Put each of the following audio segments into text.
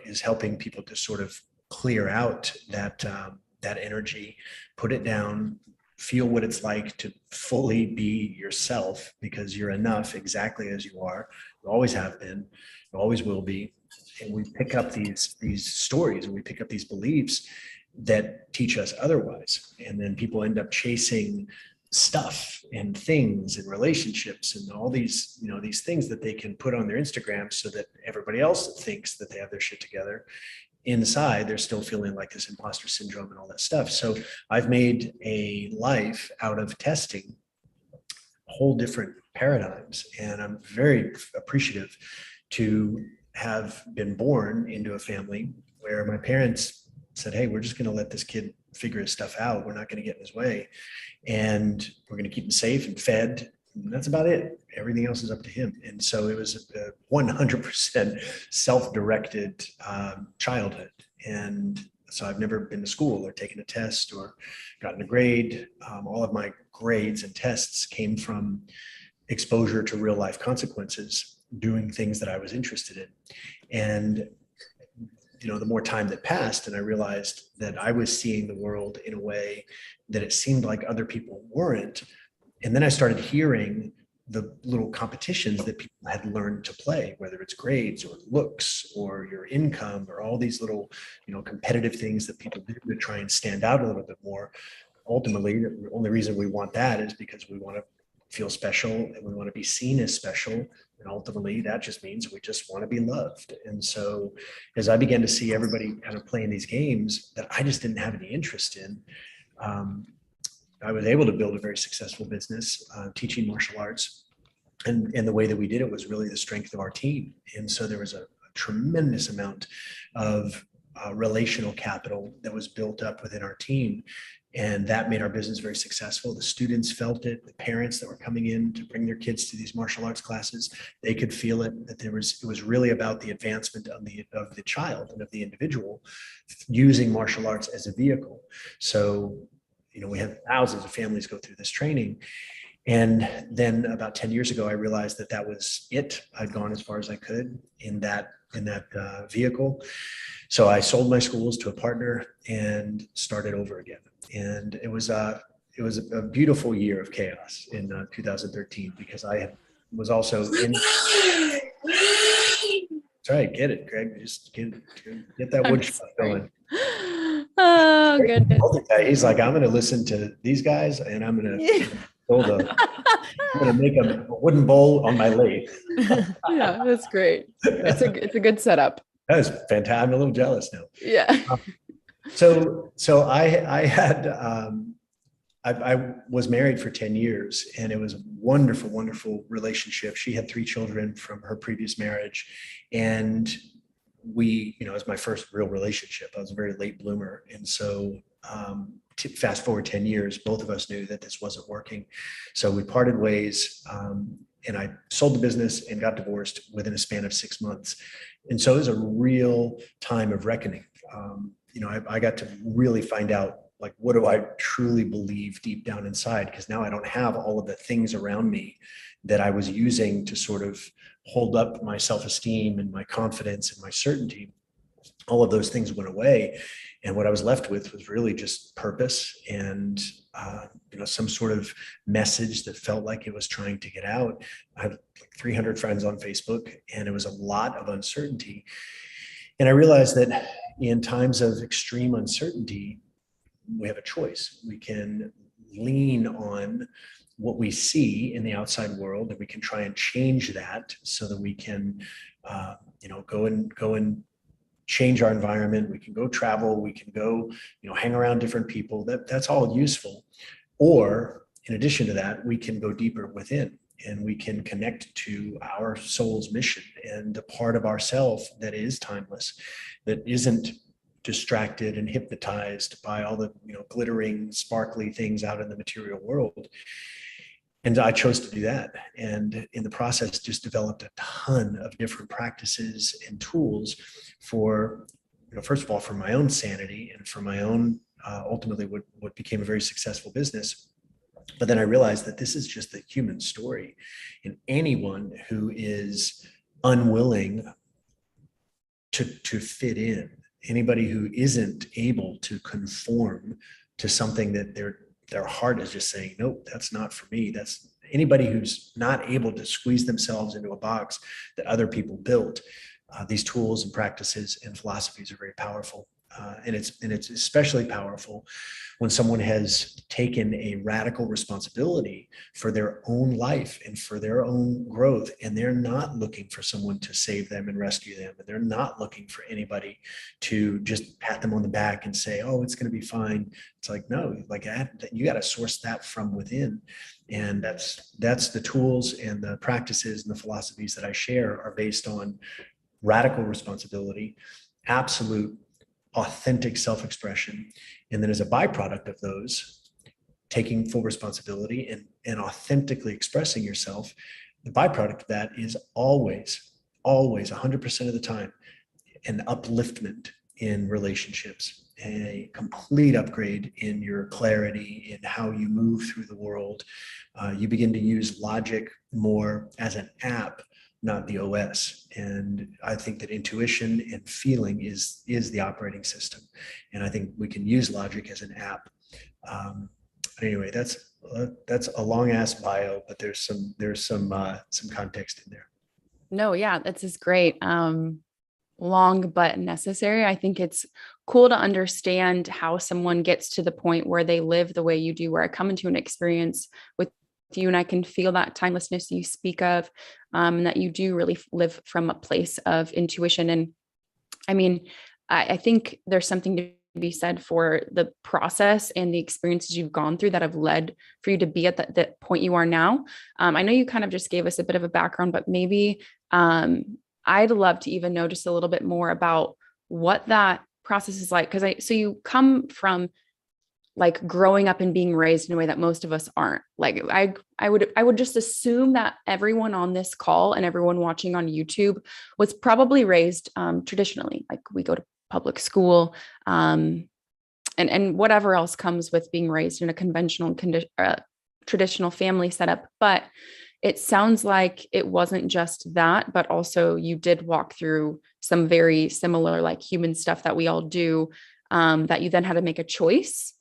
is helping people to sort of clear out that energy, put it down, feel what it's like to fully be yourself, because you're enough exactly as you are. You always have been, you always will be. And we pick up these stories, and we pick up these beliefs that teach us otherwise. And then people end up chasing stuff and things and relationships and all these, these things that they can put on their Instagram so that everybody else thinks that they have their shit together. Inside, they're still feeling like this imposter syndrome and all that stuff. So I've made a life out of testing whole different paradigms. And I'm very appreciative to have been born into a family where my parents said, hey, we're just going to let this kid figure his stuff out. We're not going to get in his way. And we're going to keep him safe and fed. And that's about it. Everything else is up to him. And so it was a 100% self-directed childhood. And so I've never been to school or taken a test or gotten a grade. All of my grades and tests came from exposure to real life consequences, doing things that I was interested in. And the more time that passed, and I realized that I was seeing the world in a way that it seemed like other people weren't. And then I started hearing the little competitions that people had learned to play, whether it's grades or looks or your income or all these little, competitive things that people do to try and stand out a little bit more. Ultimately, the only reason we want that is because we want to feel special and we want to be seen as special. And ultimately, that just means we just want to be loved. And so as I began to see everybody kind of playing these games that I just didn't have any interest in, I was able to build a very successful business teaching martial arts. And the way that we did it was really the strength of our team. And so there was a tremendous amount of relational capital that was built up within our team. And that made our business very successful. The students felt it. The parents that were coming in to bring their kids to these martial arts classes, they could feel it, that it was really about the advancement of the child and of the individual using martial arts as a vehicle. So, we had thousands of families go through this training. And then about 10 years ago, I realized that was it. I'd gone as far as I could in that vehicle. So I sold my schools to a partner and started over again. And it was a beautiful year of chaos in 2013, because I was also in. That's right, get it, Greg. Just get that wood shop going. Oh goodness. He's like, I'm going to listen to these guys, and I'm going to build I'm going to make a wooden bowl on my lathe. Yeah, that's great. It's a good setup. That is fantastic. I'm a little jealous now. Yeah. So I had I was married for 10 years, and it was a wonderful, wonderful relationship. She had 3 children from her previous marriage, and we, it was my first real relationship. I was a very late bloomer, and so fast forward 10 years, both of us knew that this wasn't working. So we parted ways, and I sold the business and got divorced within a span of 6 months. And so it was a real time of reckoning. I got to really find out, like, what do I truly believe deep down inside? Because now I don't have all of the things around me that I was using to sort of hold up my self-esteem and my confidence and my certainty. All of those things went away. And what I was left with was really just purpose and, some sort of message that felt like it was trying to get out. I had like 300 friends on Facebook, and it was a lot of uncertainty. And I realized that in times of extreme uncertainty, we have a choice. We can lean on what we see in the outside world, and we can try and change that so that we can, go and change our environment. We can go travel. We can go, hang around different people. That's all useful. Or in addition to that, we can go deeper within, and we can connect to our soul's mission and the part of ourself that is timeless, that isn't distracted and hypnotized by all the glittering, sparkly things out in the material world. And I chose to do that. And in the process, just developed a ton of different practices and tools for, first of all, for my own sanity and for my own, ultimately what became a very successful business. But then I realized that this is just the human story. And anyone who is unwilling to fit in. Anybody who isn't able to conform to something that their heart is just saying, nope, that's not for me. That's anybody who's not able to squeeze themselves into a box that other people built. These tools and practices and philosophies are very powerful. And it's especially powerful when someone has taken a radical responsibility for their own life and for their own growth, and they're not looking for someone to save them and rescue them, and they're not looking for anybody to just pat them on the back and say, oh, it's going to be fine. It's like, no, like you got to source that from within. And that's the tools and the practices and the philosophies that I share are based on radical responsibility, absolute authentic self-expression. And then as a byproduct of those, taking full responsibility and authentically expressing yourself, the byproduct of that is always 100% of the time, an upliftment in relationships, a complete upgrade in your clarity, in how you move through the world. You begin to use logic more as an app, not the OS. And I think that intuition and feeling is the operating system. And I think we can use logic as an app. Anyway, that's a long ass bio, but there's some context in there. No, yeah, this is great. Long but necessary. I think it's cool to understand how someone gets to the point where they live the way you do, where I come into an experience with you and I can feel that timelessness you speak of, and that you do really live from a place of intuition. And I mean, I think there's something to be said for the process and the experiences you've gone through that have led for you to be at the point you are now. I know you kind of just gave us a bit of a background, but maybe I'd love to even know just a little bit more about what that process is like. So you come from like growing up and being raised in a way that most of us aren't. Like I would just assume that everyone on this call and everyone watching on YouTube was probably raised traditionally. Like we go to public school, and whatever else comes with being raised in a conventional traditional family setup. But it sounds like it wasn't just that, but also you did walk through some very similar like human stuff that we all do, that you then had to make a choice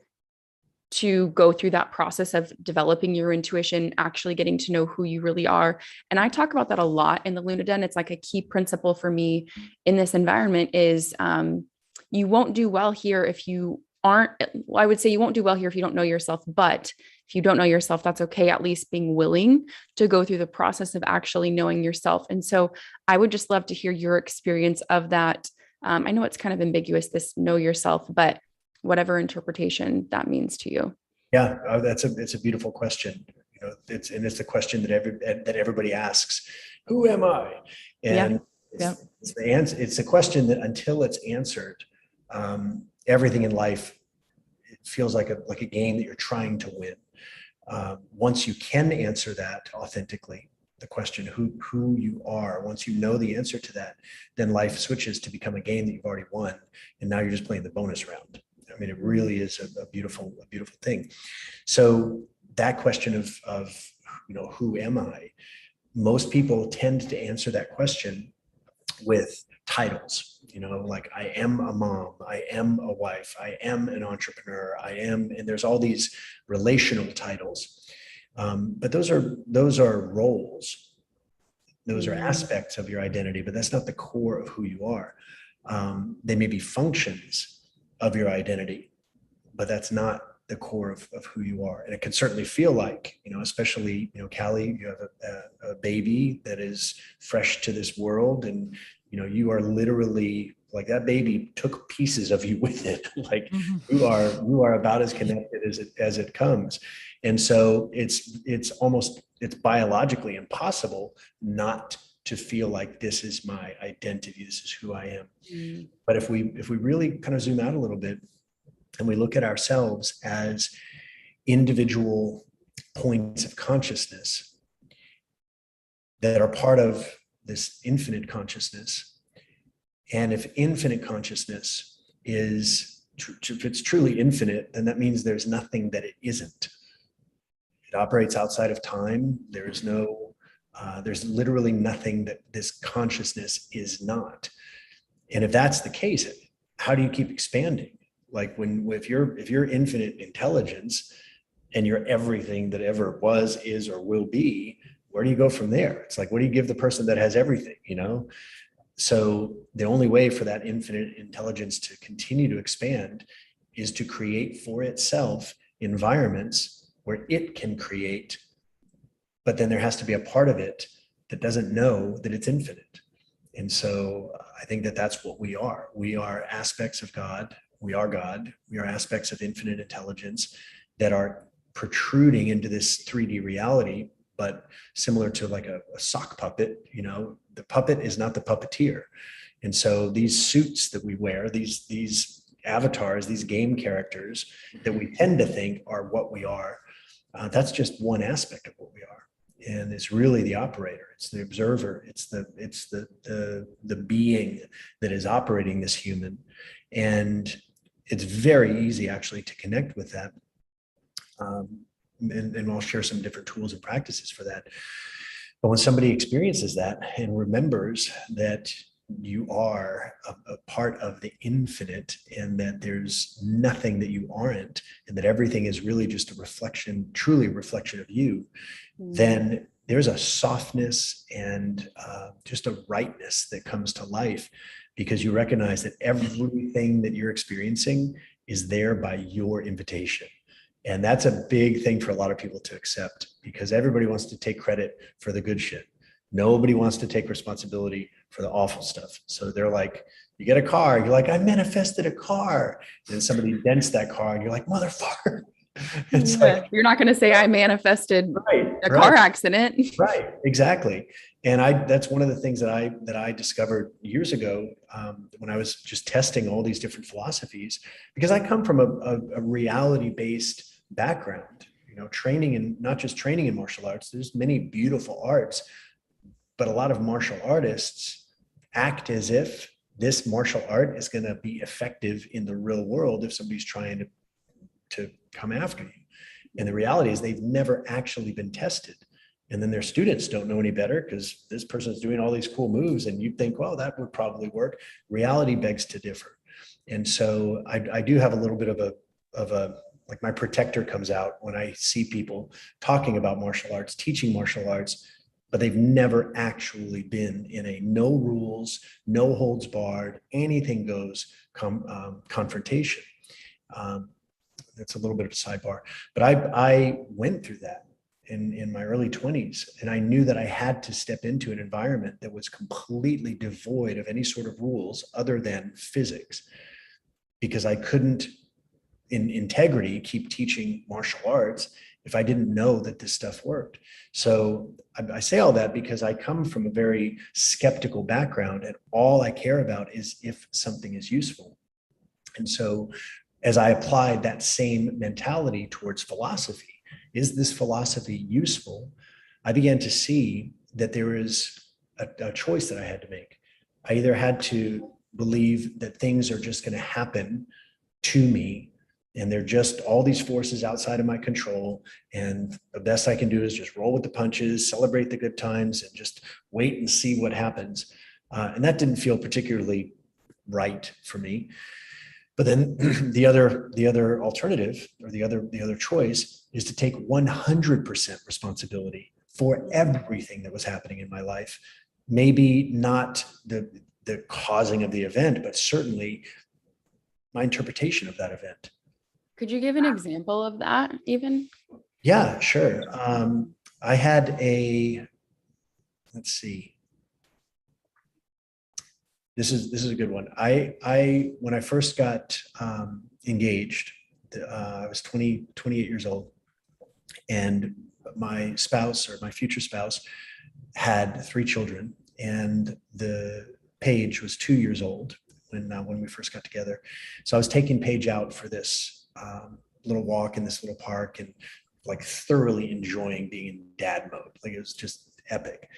to go through that process of developing your intuition, actually getting to know who you really are. And I talk about that a lot in the Luna Den. It's like a key principle for me in this environment is you won't do well here if you aren't, I would say you won't do well here if you don't know yourself, but if you don't know yourself, that's okay. At least being willing to go through the process of actually knowing yourself. And so I would just love to hear your experience of that. I know it's kind of ambiguous, this know yourself, but whatever interpretation that means to you. Yeah, it's a beautiful question. You know, it's the question that everybody asks: who am I? And it's the answer. It's a question that until it's answered, everything in life, it feels like a game that you're trying to win. Once you can answer that authentically, the question who you are, once you know the answer to that, then life switches to become a game that you've already won, and now you're just playing the bonus round. I mean, it really is a beautiful thing. So that question of who am I? Most people tend to answer that question with titles, like I am a mom, I am a wife, I am an entrepreneur, and there's all these relational titles. But those are roles. Those are aspects of your identity, but that's not the core of who you are. They may be functions of your identity, but that's not the core of who you are. And it can certainly feel like, especially, Callie, you have a baby that is fresh to this world, and, you are literally like that baby took pieces of you with it. Like you are about as connected as it comes. And so it's biologically impossible not to feel like this is my identity. This is who I am. But if we really kind of zoom out a little bit and we look at ourselves as individual points of consciousness that are part of this infinite consciousness, and if infinite consciousness if it's truly infinite, then that means there's nothing that it isn't. It operates outside of time. There's literally nothing that this consciousness is not. And if that's the case, how do you keep expanding? Like if you're infinite intelligence and you're everything that ever was, is, or will be, where do you go from there? It's like, what do you give the person that has everything, you know? So the only way for that infinite intelligence to continue to expand is to create for itself environments where it can create, but then there has to be a part of it that doesn't know that it's infinite. And so I think that that's what we are. We are aspects of God. We are God. We are aspects of infinite intelligence that are protruding into this 3D reality, but similar to like a sock puppet, you know, the puppet is not the puppeteer. And so these suits that we wear, these avatars, these game characters that we tend to think are what we are, that's just one aspect of what we are. And it's really the operator, it's the observer, it's the being that is operating this human. And it's very easy actually to connect with that. And I'll share some different tools and practices for that. But when somebody experiences that and remembers that you are a part of the infinite and that there's nothing that you aren't, and that everything is really just a reflection, truly a reflection of you, then there's a softness and just a rightness that comes to life, because you recognize that everything that you're experiencing is there by your invitation. And that's a big thing for a lot of people to accept, because everybody wants to take credit for the good shit. Nobody wants to take responsibility for the awful stuff. So they're like, you get a car, you're like, I manifested a car. And then somebody dents that car and you're like, motherfucker. It's like, you're not going to say I manifested a car right, accident. right, exactly. And that's one of the things that I discovered years ago, when I was just testing all these different philosophies, because I come from a reality-based background, you know, training in, not just training in martial arts. There's many beautiful arts, but a lot of martial artists act as if this martial art is going to be effective in the real world if somebody's trying to come after you. And the reality is they've never actually been tested. And then their students don't know any better because this person's doing all these cool moves and you think, well, that would probably work. Reality begs to differ. And so I do have a little bit of a, like my protector comes out when I see people talking about martial arts, teaching martial arts, but they've never actually been in a no rules, no holds barred, anything goes confrontation. That's a little bit of a sidebar, but I went through that in my early 20s, and I knew that I had to step into an environment that was completely devoid of any sort of rules other than physics, because I couldn't in integrity keep teaching martial arts if I didn't know that this stuff worked. So I say all that because I come from a very skeptical background, and all I care about is if something is useful. And so as I applied that same mentality towards philosophy, is this philosophy useful? I began to see that there is a choice that I had to make. I either had to believe that things are just going to happen to me, and they're just all these forces outside of my control, and the best I can do is just roll with the punches, celebrate the good times, and just wait and see what happens. And that didn't feel particularly right for me. But then the other alternative, or the other choice, is to take 100% responsibility for everything that was happening in my life. Maybe not the causing of the event, but certainly my interpretation of that event. Could you give an example of that even? Yeah, sure. I had let's see. This is a good one. When I first got engaged, I was 28 years old, and my spouse, or my future spouse, had 3 children, and the Paige was 2 years old when we first got together. So I was taking Paige out for this little walk in this little park, and like thoroughly enjoying being in dad mode. Like it was just epic.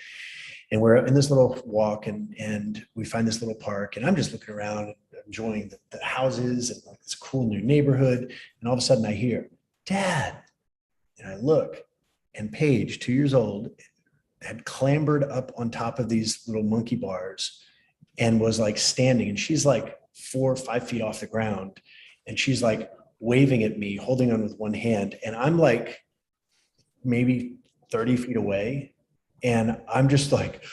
And we're in this little walk, and we find this little park, and I'm just looking around and enjoying the houses and like this cool new neighborhood. And all of a sudden I hear, Dad. And I look, and Paige, 2 years old, had clambered up on top of these little monkey bars and was like standing, and she's like 4 or 5 feet off the ground, and she's like waving at me, holding on with one hand, and I'm like maybe 30 feet away, and I'm just like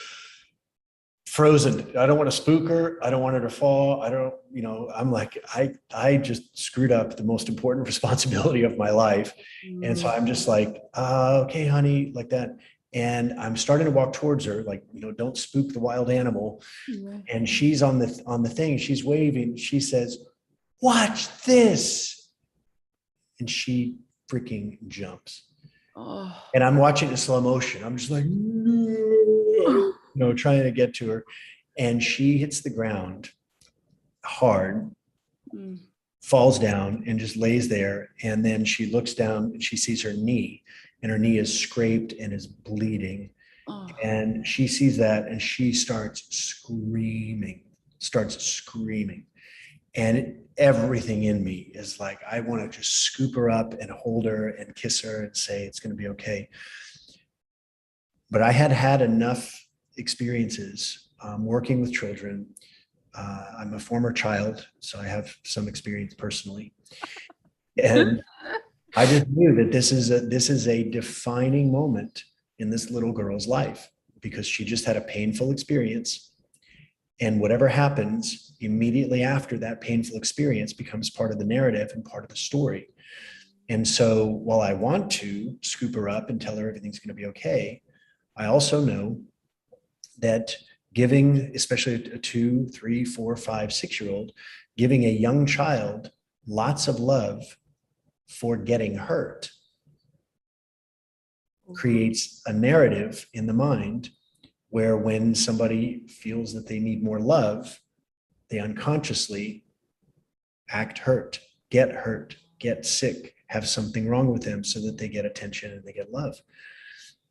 frozen. I don't want to spook her. I don't want her to fall. I don't, I'm like, I just screwed up the most important responsibility of my life. And so I'm just like, okay, honey, like that. And I'm starting to walk towards her, like, don't spook the wild animal. And she's on the thing, she's waving. She says, watch this. And she freaking jumps. Oh. And I'm watching in slow motion. I'm just like, no, trying to get to her. And she hits the ground hard, falls down, and just lays there. And then she looks down and she sees her knee, and her knee is scraped and is bleeding. Oh. And she sees that and she starts screaming. And everything in me is like, I want to just scoop her up and hold her and kiss her and say, it's going to be okay. But I had had enough experiences working with children. I'm a former child, so I have some experience personally. And I just knew that this is a defining moment in this little girl's life, because she just had a painful experience. And whatever happens immediately after that painful experience becomes part of the narrative and part of the story. And so while I want to scoop her up and tell her everything's going to be okay, I also know that giving, especially a 2, 3, 4, 5, 6-year-old, giving a young child lots of love for getting hurt creates a narrative in the mind where when somebody feels that they need more love, they unconsciously act hurt, get sick, have something wrong with them so that they get attention and they get love.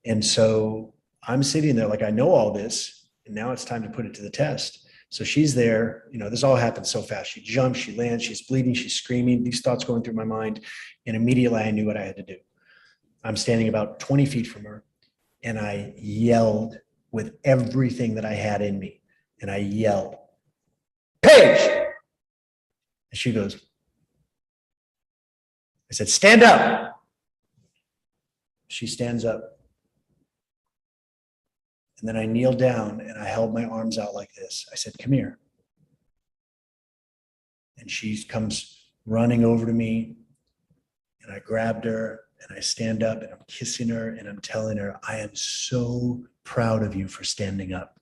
And so I'm sitting there like, I know all this, and now it's time to put it to the test. So she's there, this all happened so fast. She jumps, she lands, she's bleeding, she's screaming, these thoughts going through my mind. And immediately I knew what I had to do. I'm standing about 20 feet from her, and I yelled with everything that I had in me. And I yelled, Paige! And she goes, I said, stand up. She stands up. And then I kneeled down and I held my arms out like this. I said, come here. And she comes running over to me, and I grabbed her and I stand up and I'm kissing her and I'm telling her, I am so proud of you for standing up.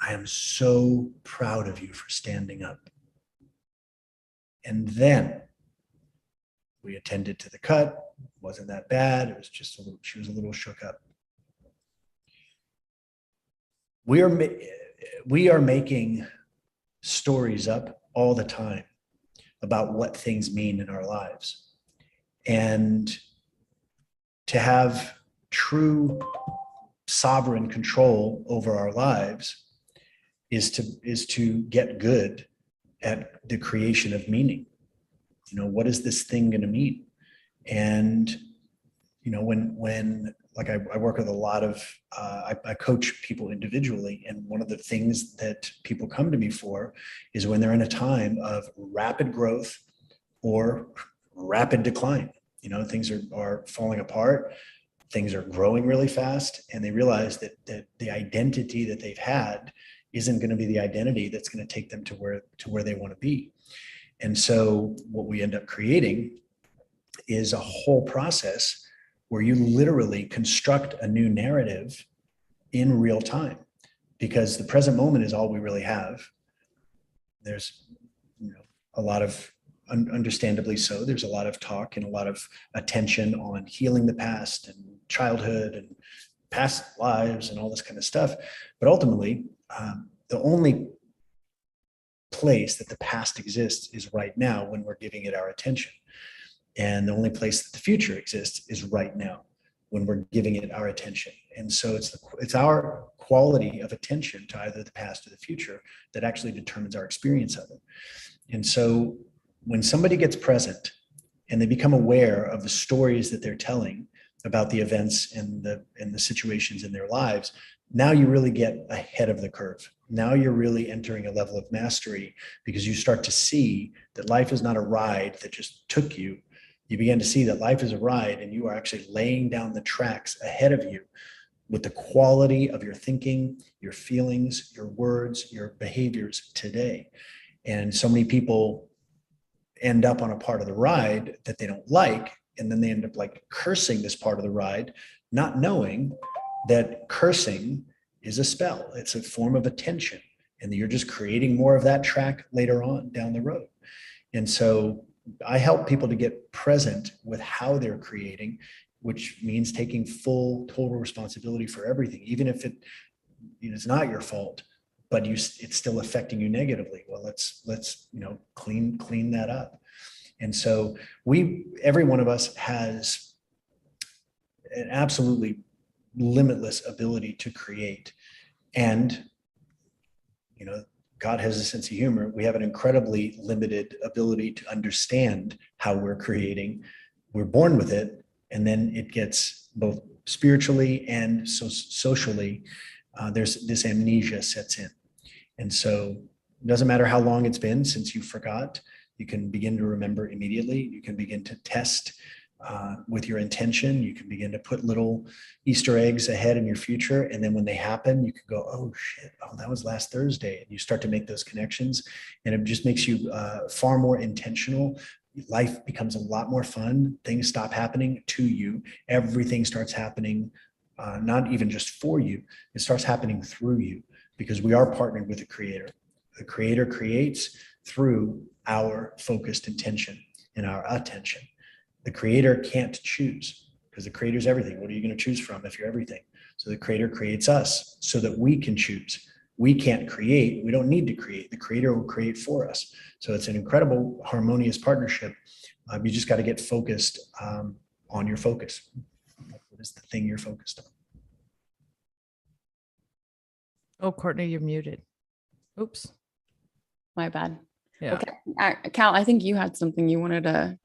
I am so proud of you for standing up. And then we attended to the cut. It wasn't that bad. It was just she was a little shook up. We are making stories up all the time about what things mean in our lives. And to have true sovereign control over our lives is to get good at the creation of meaning. What is this thing going to mean? And when like I work with a lot of I coach people individually, and one of the things that people come to me for is when they're in a time of rapid growth or rapid decline. Things are falling apart, things are growing really fast, and they realize that the identity that they've had isn't going to be the identity that's going to take them to where they want to be. And so what we end up creating is a whole process where you literally construct a new narrative in real time, because the present moment is all we really have. There's a lot of, understandably so, there's a lot of talk and a lot of attention on healing the past and childhood and past lives and all this kind of stuff. But ultimately, the only place that the past exists is right now, when we're giving it our attention. And the only place that the future exists is right now, when we're giving it our attention. And so it's our quality of attention to either the past or the future that actually determines our experience of it. And so when somebody gets present and they become aware of the stories that they're telling about the events and the situations in their lives, now you really get ahead of the curve. Now you're really entering a level of mastery because you start to see that life is not a ride that just took you. You begin to see that life is a ride and you are actually laying down the tracks ahead of you with the quality of your thinking, your feelings, your words, your behaviors today. And so many people end up on a part of the ride that they don't like, and then they end up like cursing this part of the ride, not knowing that cursing is a spell. It's a form of attention, and you're just creating more of that track later on down the road. And so I help people to get present with how they're creating, which means taking full total responsibility for everything, even if it's not your fault, but it's still affecting you negatively. Well, let's clean that up. And so every one of us has an absolutely limitless ability to create. And God has a sense of humor. We have an incredibly limited ability to understand how we're creating. We're born with it, and then it gets both spiritually and socially. There's this amnesia sets in. And so it doesn't matter how long it's been since you forgot, you can begin to remember immediately. You can begin to test with your intention. You can begin to put little Easter eggs ahead in your future. And then when they happen, you can go, oh shit, oh, that was last Thursday. And you start to make those connections, and it just makes you far more intentional. Life becomes a lot more fun. Things stop happening to you. Everything starts happening, not even just for you. It starts happening through you, because we are partnered with the Creator. The Creator creates through our focused intention and our attention. The Creator can't choose, because the Creator is everything. What are you going to choose from if you're everything? So the Creator creates us so that we can choose. We can't create. We don't need to create. The Creator will create for us. So it's an incredible harmonious partnership. You just got to get focused on your focus. What is the thing you're focused on? Oh, Courtney, you're muted. Oops. My bad. Yeah. Okay. Cal, I think you had something you wanted to.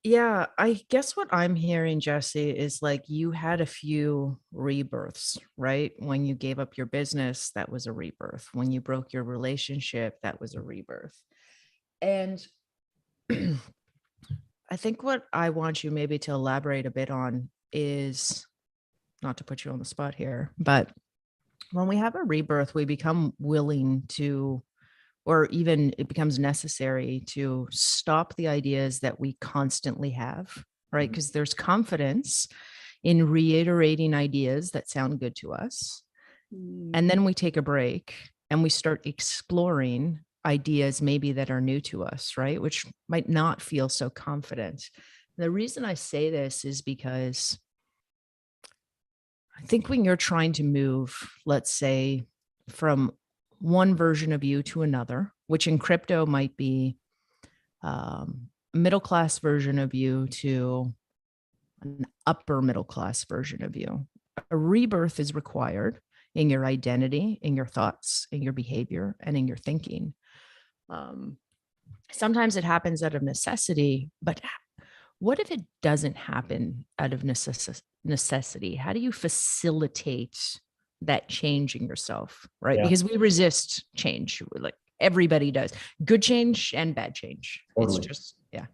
Yeah, I guess what I'm hearing, Jesse, is like you had a few rebirths, right? When you gave up your business, that was a rebirth. When you broke your relationship, that was a rebirth. And I think what I want you maybe to elaborate a bit on is, not to put you on the spot here, but when we have a rebirth, we become willing to, or even it becomes necessary to stop the ideas that we constantly have, right? Because there's confidence in reiterating ideas that sound good to us. And then we take a break and we start exploring ideas maybe that are new to us, right? Which might not feel so confident. The reason I say this is because I think when you're trying to move, let's say, from one version of you to another, which in crypto might be a middle class version of you to an upper middle class version of you, a rebirth is required in your identity, in your thoughts, in your behavior, and in your thinking. Sometimes it happens out of necessity, but what if it doesn't happen out of necessity? How do you facilitate that change in yourself, right? Yeah. Because we resist change, like everybody does. Good change and bad change. Totally. It's just, yeah.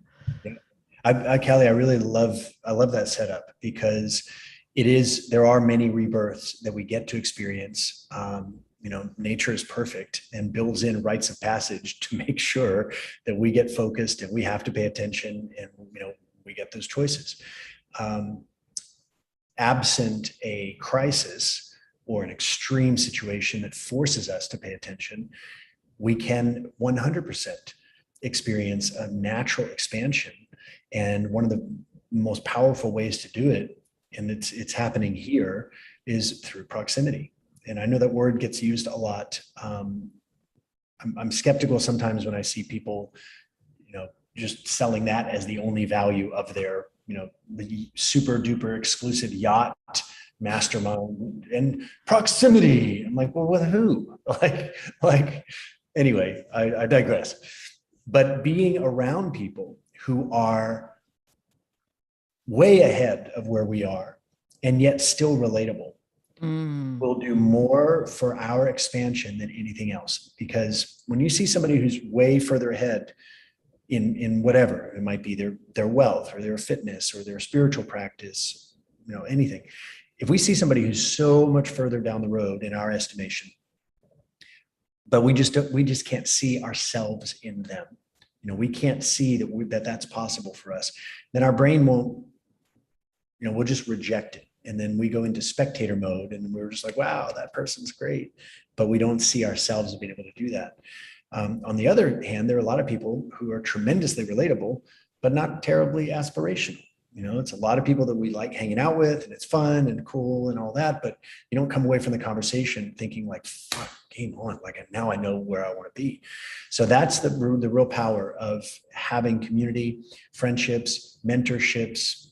Callie, I love that setup, because there are many rebirths that we get to experience. Nature is perfect and builds in rites of passage to make sure that we get focused and we have to pay attention, and we get those choices. Absent a crisis or an extreme situation that forces us to pay attention, we can 100% experience a natural expansion. And one of the most powerful ways to do it, and it's happening here, is through proximity. And I know that word gets used a lot. I'm skeptical sometimes when I see people, just selling that as the only value of their, the super duper exclusive yacht mastermind and proximity. I'm like, well, with who? Anyway, I digress. But being around people who are way ahead of where we are and yet still relatable, will do more for our expansion than anything else. Because when you see somebody who's way further ahead in whatever, it might be their wealth or their fitness or their spiritual practice, anything. If we see somebody who's so much further down the road in our estimation, but we just can't see ourselves in them. We can't see that that's possible for us. Then our brain won't, we'll just reject it. And then we go into spectator mode and we're just like, wow, that person's great. But we don't see ourselves being able to do that. On the other hand, there are a lot of people who are tremendously relatable, but not terribly aspirational. It's a lot of people that we like hanging out with, and it's fun and cool and all that, but you don't come away from the conversation thinking like, fuck, game on, like now I know where I want to be. So that's the real power of having community, friendships, mentorships,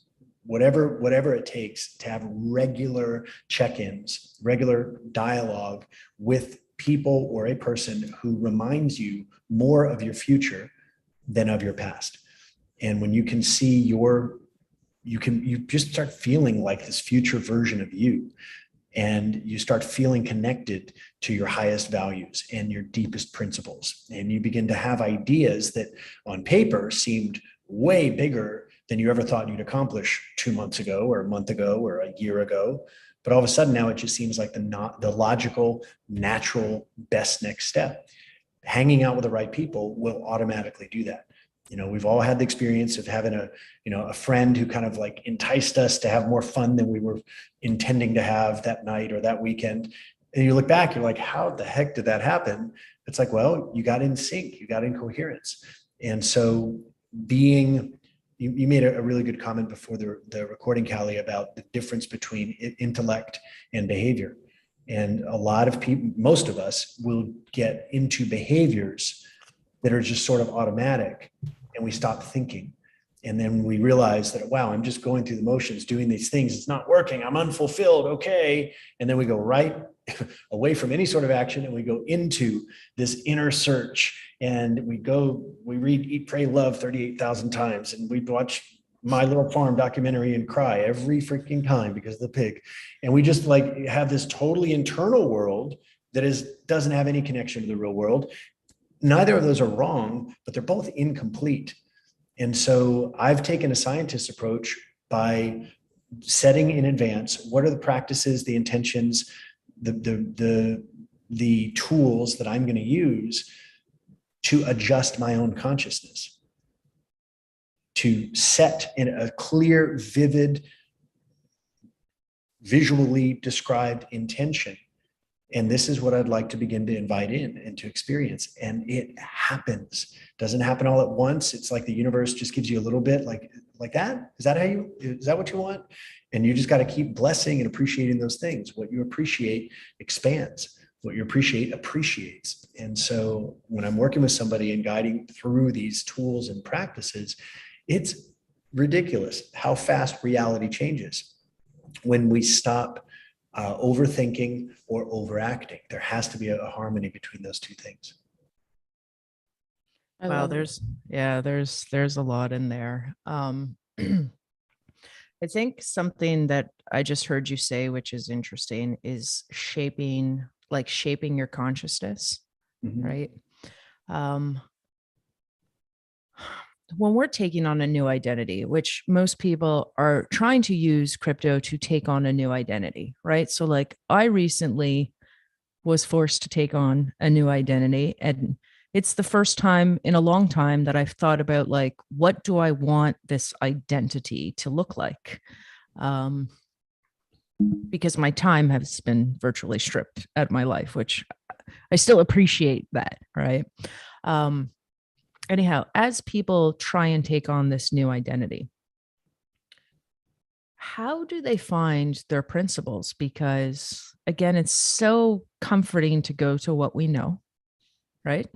whatever it takes to have regular check-ins, regular dialogue with people or a person who reminds you more of your future than of your past. And when you can see you just start feeling like this future version of you, and you start feeling connected to your highest values and your deepest principles. And you begin to have ideas that on paper seemed way bigger than you ever thought you'd accomplish 2 months ago or a month ago or a year ago. But all of a sudden now it just seems like the logical, natural, best next step. Hanging out with the right people will automatically do that. We've all had the experience of having a friend who kind of like enticed us to have more fun than we were intending to have that night or that weekend. And you look back, you're like, how the heck did that happen? It's like, well, you got in sync, you got in coherence. And so you made a really good comment before the recording, Callie, about the difference between intellect and behavior. And a lot of people, most of us will get into behaviors that are just sort of automatic, and we stop thinking. And then we realize that, wow, I'm just going through the motions, doing these things. It's not working. I'm unfulfilled. Okay. And then we go right away from any sort of action, and we go into this inner search, and we read Eat, Pray, Love 38,000 times. And we watch My Little Farm documentary and cry every freaking time because of the pig. And we just like have this totally internal world that doesn't have any connection to the real world. Neither of those are wrong, but they're both incomplete. And so I've taken a scientist's approach by setting in advance what are the practices, the intentions, the tools that I'm going to use to adjust my own consciousness, to set in a clear, vivid, visually described intention. And this is what I'd like to begin to invite in and to experience. And it happens. Doesn't happen all at once. It's like the universe just gives you a little bit like that. Is that what you want? And you just got to keep blessing and appreciating those things. What you appreciate expands. What you appreciate appreciates. And so when I'm working with somebody and guiding through these tools and practices, it's ridiculous how fast reality changes when we stop overthinking or overacting. There has to be a harmony between those two things. Wow, there's a lot in there. I think something that I just heard you say, which is interesting, is shaping your consciousness, right? When we're taking on a new identity, which most people are trying to use crypto to take on a new identity, right? So like I recently was forced to take on a new identity, and it's the first time in a long time that I've thought about like, what do I want this identity to look like? Because my time has been virtually stripped out of my life, which I still appreciate that, right? Anyhow, as people try and take on this new identity, how do they find their principles? Because again, it's so comforting to go to what we know, right?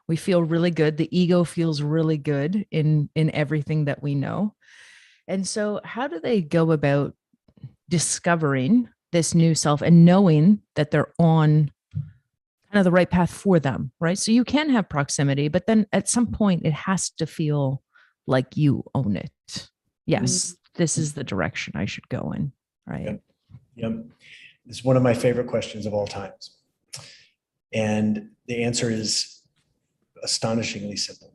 We feel really good. The ego feels really good in everything that we know. And so how do they go about discovering this new self and knowing that they're on kind of the right path for them, right? So you can have proximity, but then at some point it has to feel like you own it. Yes, this is the direction I should go in, right? Yep. It's one of my favorite questions of all times. And the answer is astonishingly simple.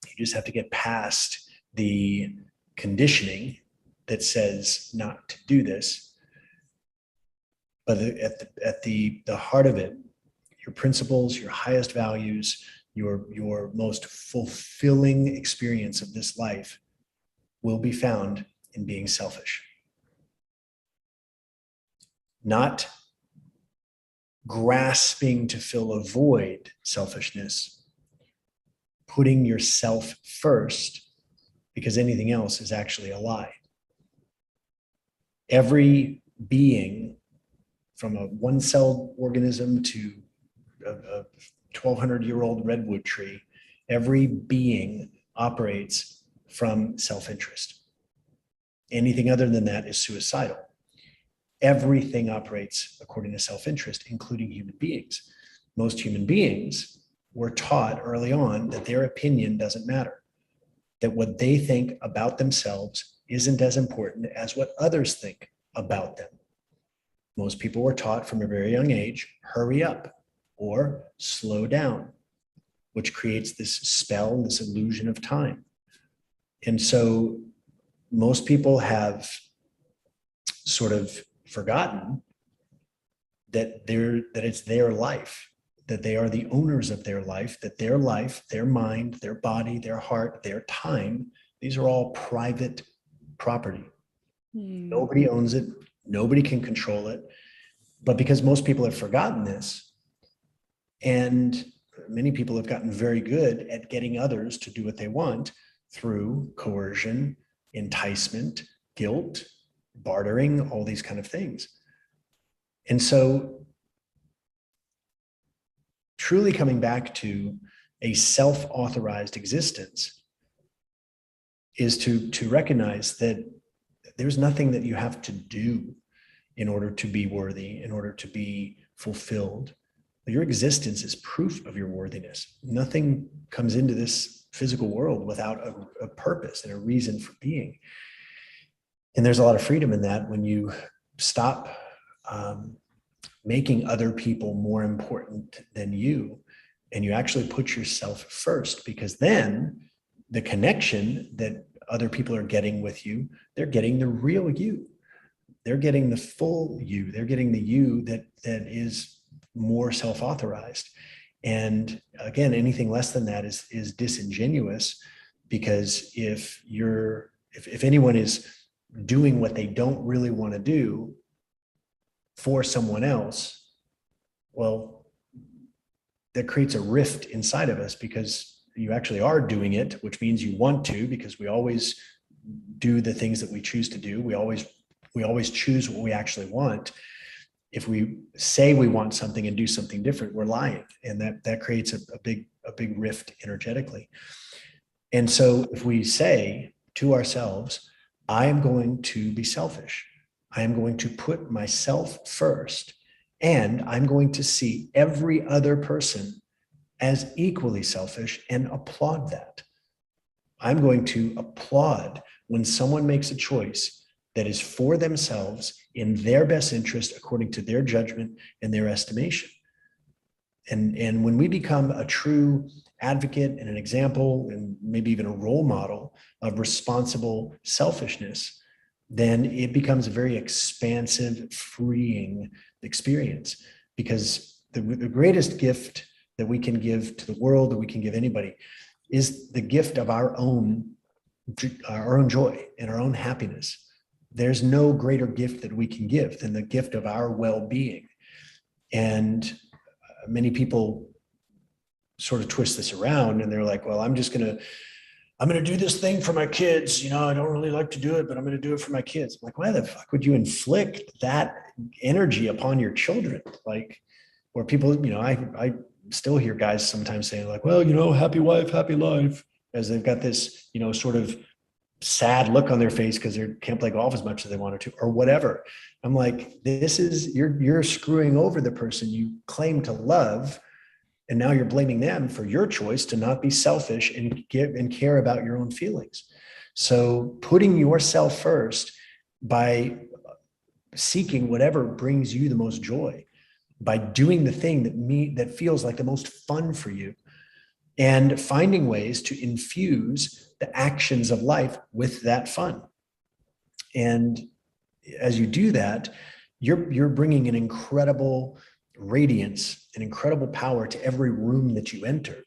You just have to get past the conditioning that says not to do this. But at the heart of it, your principles, your highest values, your most fulfilling experience of this life will be found in being selfish. Not grasping to fill a void selfishness, putting yourself first, because anything else is actually a lie. Every being, from a one-celled organism to a 1,200-year-old redwood tree, every being operates from self-interest. Anything other than that is suicidal. Everything operates according to self-interest, including human beings. Most human beings were taught early on that their opinion doesn't matter, that what they think about themselves isn't as important as what others think about them. Most people were taught from a very young age, hurry up or slow down, which creates this spell, this illusion of time. And so most people have sort of forgotten that it's their life, that they are the owners of their life, their mind, their body, their heart, their time, these are all private property. Nobody owns it. Nobody can control it. But because most people have forgotten this, and many people have gotten very good at getting others to do what they want through coercion, enticement, guilt, bartering, all these kind of things. And so truly coming back to a self-authorized existence is to recognize that there's nothing that you have to do in order to be worthy, in order to be fulfilled. Your existence is proof of your worthiness. Nothing comes into this physical world without a purpose and a reason for being. And there's a lot of freedom in that when you stop making other people more important than you, and you actually put yourself first, because then the connection that other people are getting with you, they're getting the real you. They're getting the full you. They're getting the you that is more self-authorized. And again, anything less than that is disingenuous, because if anyone is doing what they don't really want to do for someone else, well, that creates a rift inside of us, because you actually are doing it, which means you want to, because we always do the things that we choose to do. We always choose what we actually want. If we say we want something and do something different, we're lying. And that creates a big rift energetically. And so if we say to ourselves, I am going to be selfish, I am going to put myself first, and I'm going to see every other person as equally selfish and applaud that. I'm going to applaud when someone makes a choice that is for themselves in their best interest, according to their judgment and their estimation. And when we become a true advocate and an example, and maybe even a role model of responsible selfishness, then it becomes a very expansive, freeing experience. Because the greatest gift that we can give to the world, that we can give anybody, is the gift of our own joy and our own happiness. There's no greater gift that we can give than the gift of our well-being. And many people sort of twist this around, and they're like, well, I'm going to do this thing for my kids. You know, I don't really like to do it, but I'm going to do it for my kids. I'm like, why the fuck would you inflict that energy upon your children? Like, where people, you know, I still hear guys sometimes saying like, well, you know, happy wife, happy life, as they've got this, you know, sort of sad look on their face because they can't play golf as much as they wanted to, or whatever. I'm like, you're screwing over the person you claim to love. And now you're blaming them for your choice to not be selfish and give and care about your own feelings. So putting yourself first by seeking whatever brings you the most joy, by doing the thing that feels like the most fun for you, and finding ways to infuse the actions of life with that fun. And as you do that, you're bringing an incredible radiance, an incredible power to every room that you enter,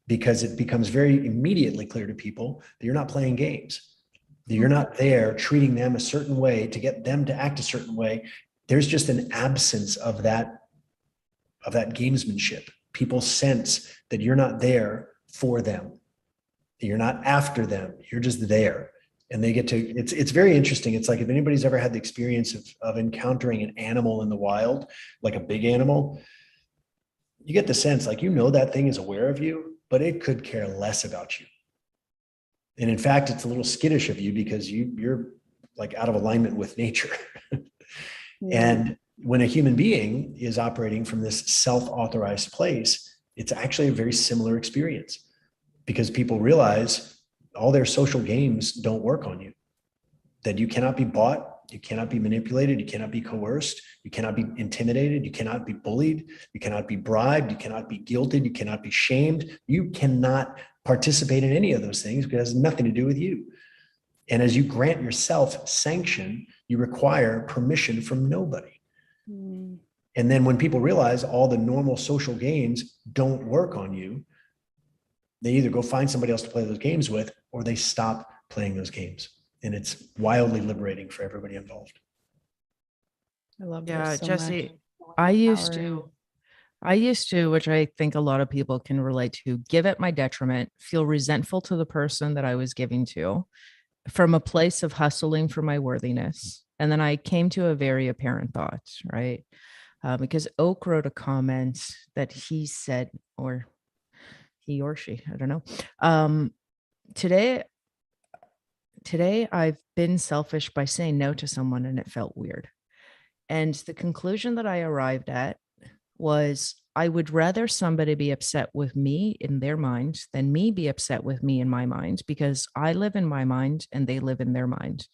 because it becomes very immediately clear to people that you're not playing games, that you're not there treating them a certain way to get them to act a certain way. There's just an absence of that gamesmanship. People sense that you're not there for them, that you're not after them, you're just there. And they get to, it's very interesting. It's like, if anybody's ever had the experience of encountering an animal in the wild, like a big animal, you get the sense like, that thing is aware of you, but it could care less about you. And in fact, it's a little skittish of you because you're like out of alignment with nature. And when a human being is operating from this self-authorized place, it's actually a very similar experience, because people realize all their social games don't work on you, that you cannot be bought, you cannot be manipulated, you cannot be coerced, you cannot be intimidated, you cannot be bullied, you cannot be bribed, you cannot be guilted, you cannot be shamed. You cannot participate in any of those things because it has nothing to do with you. And as you grant yourself sanction, you require permission from nobody. And then when people realize all the normal social games don't work on you, they either go find somebody else to play those games with, or they stop playing those games. And it's wildly liberating for everybody involved. I love Yeah, this so Jesse, much. I used Empowering. to, which I think a lot of people can relate to, give at my detriment, feel resentful to the person that I was giving to from a place of hustling for my worthiness. And then I came to a very apparent thought, right? Because Oak wrote a comment that he said, or he or she, I don't know. Today I've been selfish by saying no to someone and it felt weird. And the conclusion that I arrived at was, I would rather somebody be upset with me in their mind than me be upset with me in my mind, because I live in my mind and they live in their mind.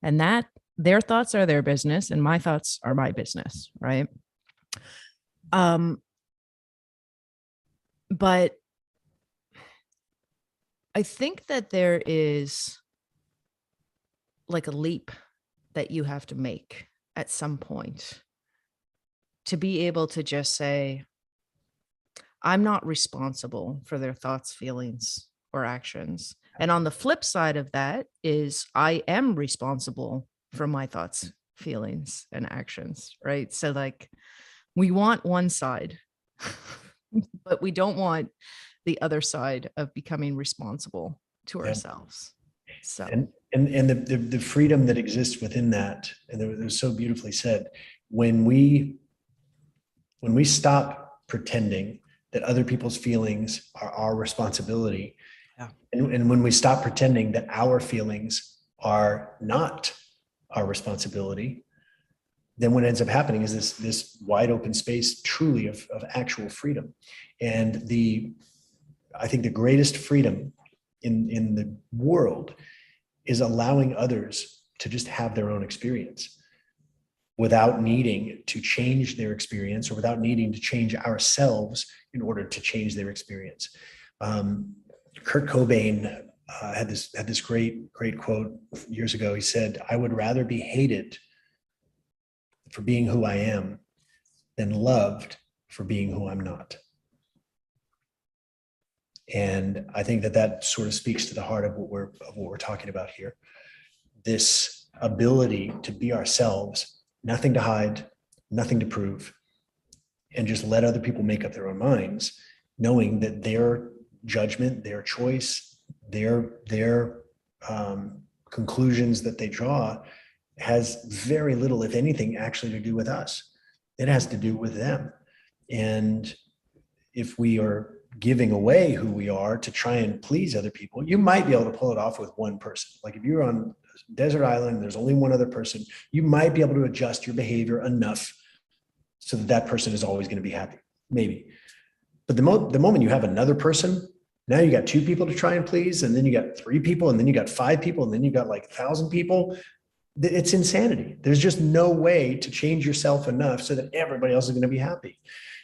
And that their thoughts are their business and my thoughts are my business, right? But I think that there is like a leap that you have to make at some point to be able to just say, I'm not responsible for their thoughts, feelings, or actions. And on the flip side of that is, I am responsible for my thoughts, feelings, and actions, right? So like, we want one side, but we don't want the other side of becoming responsible to ourselves. So and the freedom that exists within that, and it was so beautifully said, when we stop pretending that other people's feelings are our responsibility, and when we stop pretending that our feelings are not our responsibility, then what ends up happening is this wide open space truly of actual freedom. And I think the greatest freedom in the world is allowing others to just have their own experience without needing to change their experience, or without needing to change ourselves in order to change their experience. Kurt Cobain had this great quote years ago. He said, "I would rather be hated for being who I am than loved for being who I'm not." And I think that sort of speaks to the heart of what we're talking about here. This ability to be ourselves, nothing to hide, nothing to prove, and just let other people make up their own minds, knowing that their judgment, their choice, their conclusions that they draw has very little, if anything, actually to do with us. It has to do with them. And if we are giving away who we are to try and please other people, you might be able to pull it off with one person. Like if you're on a desert island and there's only one other person, you might be able to adjust your behavior enough so that person is always going to be happy, maybe. But the moment you have another person, now you got 2 people to try and please, and then you got 3 people, and then you got 5 people, and then you got like 1,000 people. It's insanity. There's just no way to change yourself enough so that everybody else is going to be happy.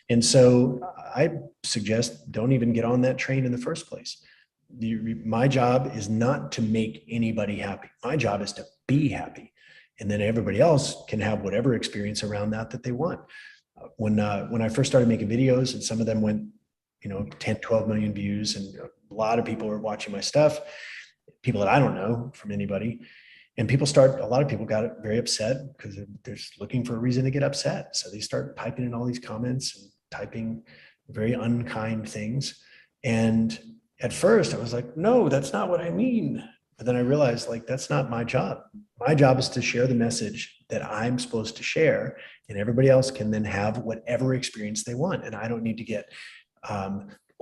And so I suggest don't even get on that train in the first place. My job is not to make anybody happy. My job is to be happy. And then everybody else can have whatever experience around that they want. When I first started making videos, and some of them went, 10, 12 million views, and a lot of people were watching my stuff, people that I don't know from anybody. And a lot of people got very upset because they're just looking for a reason to get upset. So they start typing in all these comments and typing very unkind things. And at first I was like, no, that's not what I mean. But then I realized, like, that's not my job. My job is to share the message that I'm supposed to share, and everybody else can then have whatever experience they want. And I don't need to get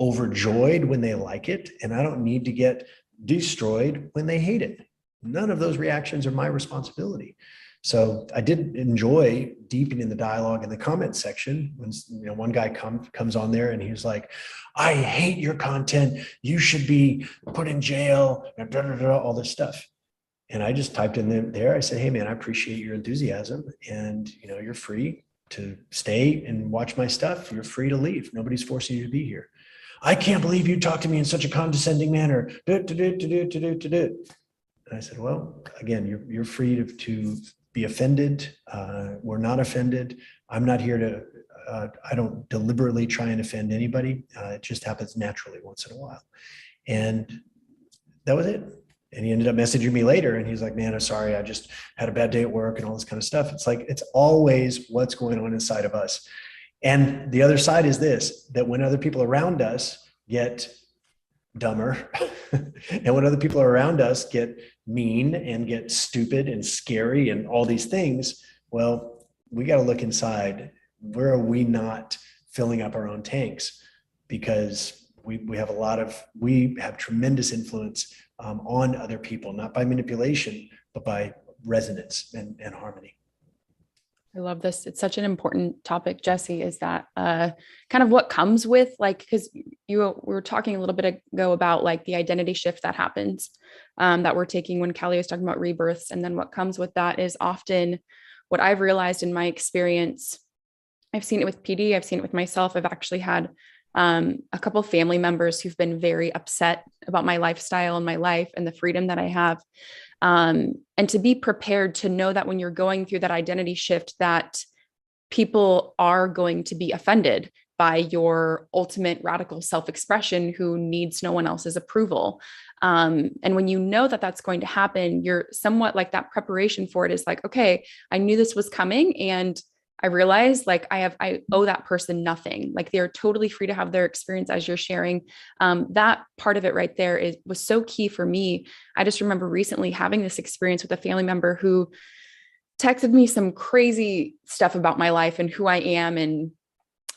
overjoyed when they like it. And I don't need to get destroyed when they hate it. None of those reactions are my responsibility. So I did enjoy deepening the dialogue in the comment section when one guy comes on there and he's like, I hate your content. You should be put in jail, all this stuff. And I just typed in there. I said, hey man, I appreciate your enthusiasm, and you're free to stay and watch my stuff. You're free to leave. Nobody's forcing you to be here. I can't believe you talk to me in such a condescending manner. And I said, well, again, you're free to be offended. We're not offended. I'm not here to, I don't deliberately try and offend anybody. It just happens naturally once in a while. And that was it. And he ended up messaging me later, and he's like, man, I'm sorry. I just had a bad day at work and all this kind of stuff. It's like, it's always what's going on inside of us. And the other side is this, that when other people around us get dumber and when other people around us get mean and get stupid and scary and all these things, well, we got to look inside. Where are we not filling up our own tanks? Because we have tremendous influence on other people, not by manipulation, but by resonance and harmony. I love this. It's such an important topic, Jesse, is that kind of what comes with, like, because we were talking a little bit ago about like the identity shift that happens that we're taking when Kelly was talking about rebirths. And then what comes with that is often what I've realized in my experience. I've seen it with PD. I've seen it with myself. I've actually had a couple of family members who've been very upset about my lifestyle and my life and the freedom that I have. And to be prepared to know that when you're going through that identity shift, that people are going to be offended by your ultimate radical self-expression who needs no one else's approval. And when you know that that's going to happen, you're somewhat like that preparation for it is like, okay, I knew this was coming, and I realized like I owe that person nothing. Like they're totally free to have their experience as you're sharing. That part of it right there was so key for me. I just remember recently having this experience with a family member who texted me some crazy stuff about my life and who I am. And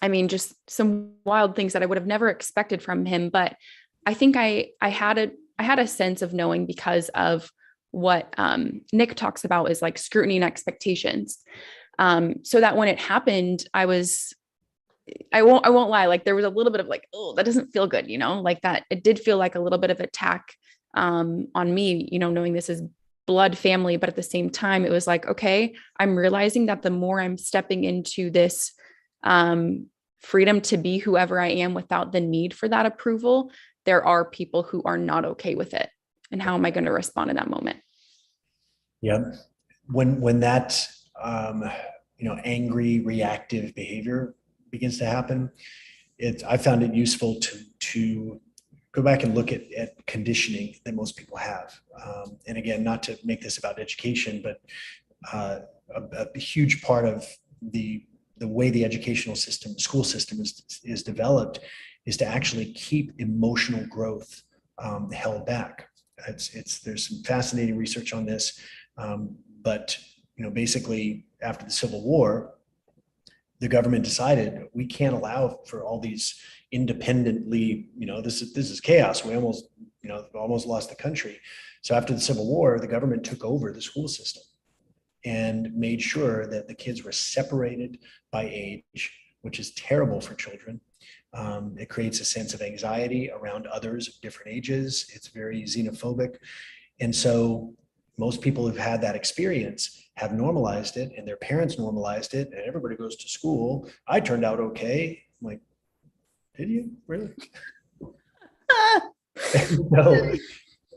I mean, just some wild things that I would have never expected from him. But I think I had a sense of knowing because of what Nick talks about is like scrutiny and expectations. So that when it happened, I won't lie. Like there was a little bit of like, oh, that doesn't feel good, like that. It did feel like a little bit of attack, on me, knowing this is blood family. But at the same time, it was like, okay, I'm realizing that the more I'm stepping into this, freedom to be whoever I am without the need for that approval, there are people who are not okay with it. And how am I going to respond in that moment? Yeah. When that, angry, reactive behavior begins to happen, I found it useful to go back and look at conditioning that most people have. And again, not to make this about education, but a huge part of the way the educational system, the school system is developed is to actually keep emotional growth held back. There's some fascinating research on this, but basically after the Civil War, the government decided we can't allow for all these independently, this is chaos. We almost lost the country. So after the Civil War, the government took over the school system and made sure that the kids were separated by age, which is terrible for children. It creates a sense of anxiety around others of different ages. It's very xenophobic. And so most people who've had that experience have normalized it, and their parents normalized it, and everybody goes to school. I turned out okay. I'm like, did you really? No,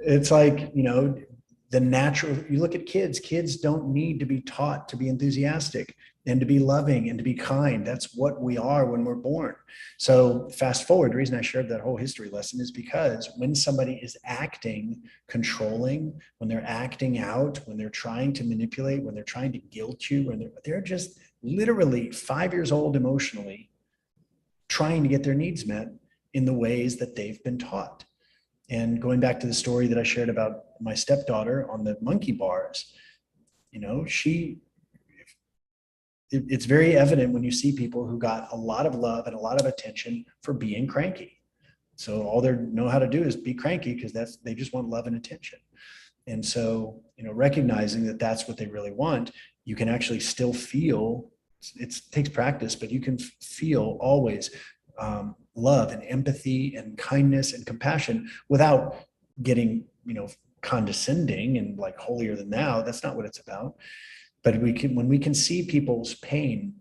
it's like, the natural, you look at kids don't need to be taught to be enthusiastic and to be loving and to be kind. That's what we are when we're born. So fast forward, the reason I shared that whole history lesson is because when somebody is acting controlling, when they're acting out, when they're trying to manipulate, when they're trying to guilt you, when they're just literally 5 years old emotionally, trying to get their needs met in the ways that they've been taught. And going back to the story that I shared about my stepdaughter on the monkey bars, it's very evident when you see people who got a lot of love and a lot of attention for being cranky. So all they know how to do is be cranky because they just want love and attention. And so, recognizing that that's what they really want, you can actually still feel, it takes practice, but you can feel always love and empathy and kindness and compassion without getting, condescending and like holier than thou. That's not what it's about. But when we can see people's pain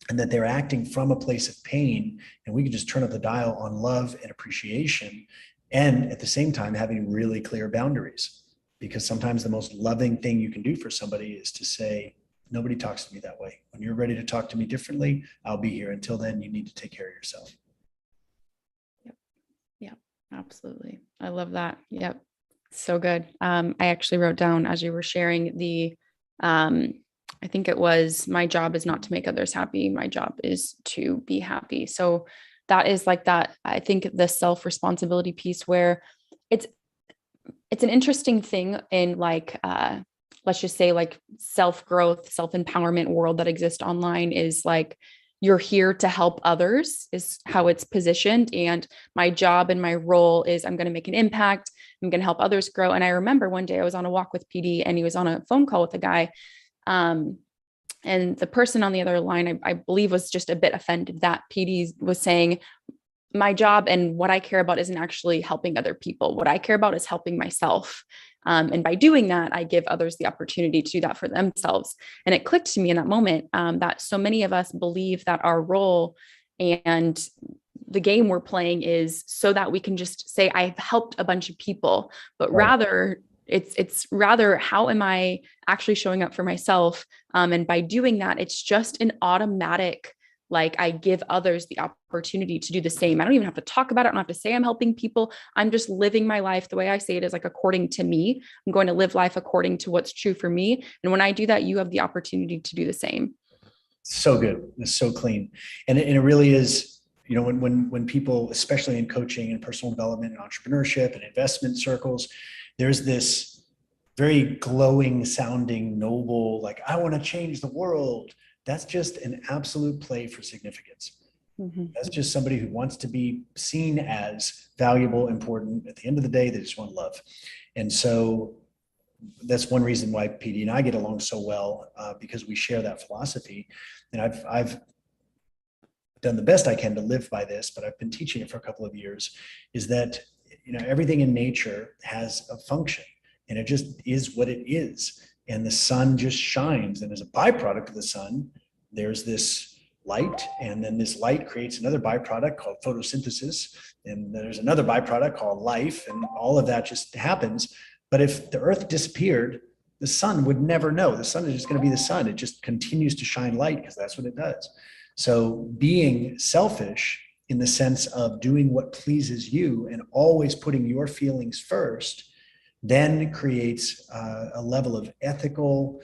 and that they're acting from a place of pain, and we can just turn up the dial on love and appreciation, and at the same time having really clear boundaries, because sometimes the most loving thing you can do for somebody is to say, nobody talks to me that way. When you're ready to talk to me differently, I'll be here. Until then, you need to take care of yourself. Yep, absolutely. I love that. Yep. So good. I actually wrote down as you were sharing I think it was, my job is not to make others happy. My job is to be happy. So that is like that. I think the self-responsibility piece where it's an interesting thing in like, let's just say like self-growth, self-empowerment world that exists online is like, you're here to help others is how it's positioned. And my job and my role is I'm going to make an impact. I'm going to help others grow. And I remember one day I was on a walk with PD and he was on a phone call with a guy. And the person on the other line, I believe, was just a bit offended that PD was saying, my job and what I care about isn't actually helping other people. What I care about is helping myself. And by doing that, I give others the opportunity to do that for themselves. And it clicked to me in that moment that so many of us believe that our role and the game we're playing is so that we can just say, I've helped a bunch of people, but rather it's rather, how am I actually showing up for myself? And by doing that, it's just an automatic, like I give others the opportunity to do the same. I don't even have to talk about it. I don't have to say I'm helping people. I'm just living my life. The way I say it is like, according to me, I'm going to live life according to what's true for me. And when I do that, you have the opportunity to do the same. So good. It's so clean. And it really is, when people, especially in coaching and personal development and entrepreneurship and investment circles, there's this very glowing sounding, noble, like, I want to change the world. That's just an absolute play for significance. Mm-hmm. That's just somebody who wants to be seen as valuable, important. At the end of the day, they just want love. And so that's one reason why PD and I get along so well, because we share that philosophy. And I've done the best I can to live by this, but I've been teaching it for a couple of years, is that, everything in nature has a function and it just is what it is. And the sun just shines. And as a byproduct of the sun, there's this light, and then this light creates another byproduct called photosynthesis. And there's another byproduct called life. And all of that just happens. But if the earth disappeared, the sun would never know. The sun is just going to be the sun. It just continues to shine light because that's what it does. So being selfish in the sense of doing what pleases you and always putting your feelings first, then creates a level of ethical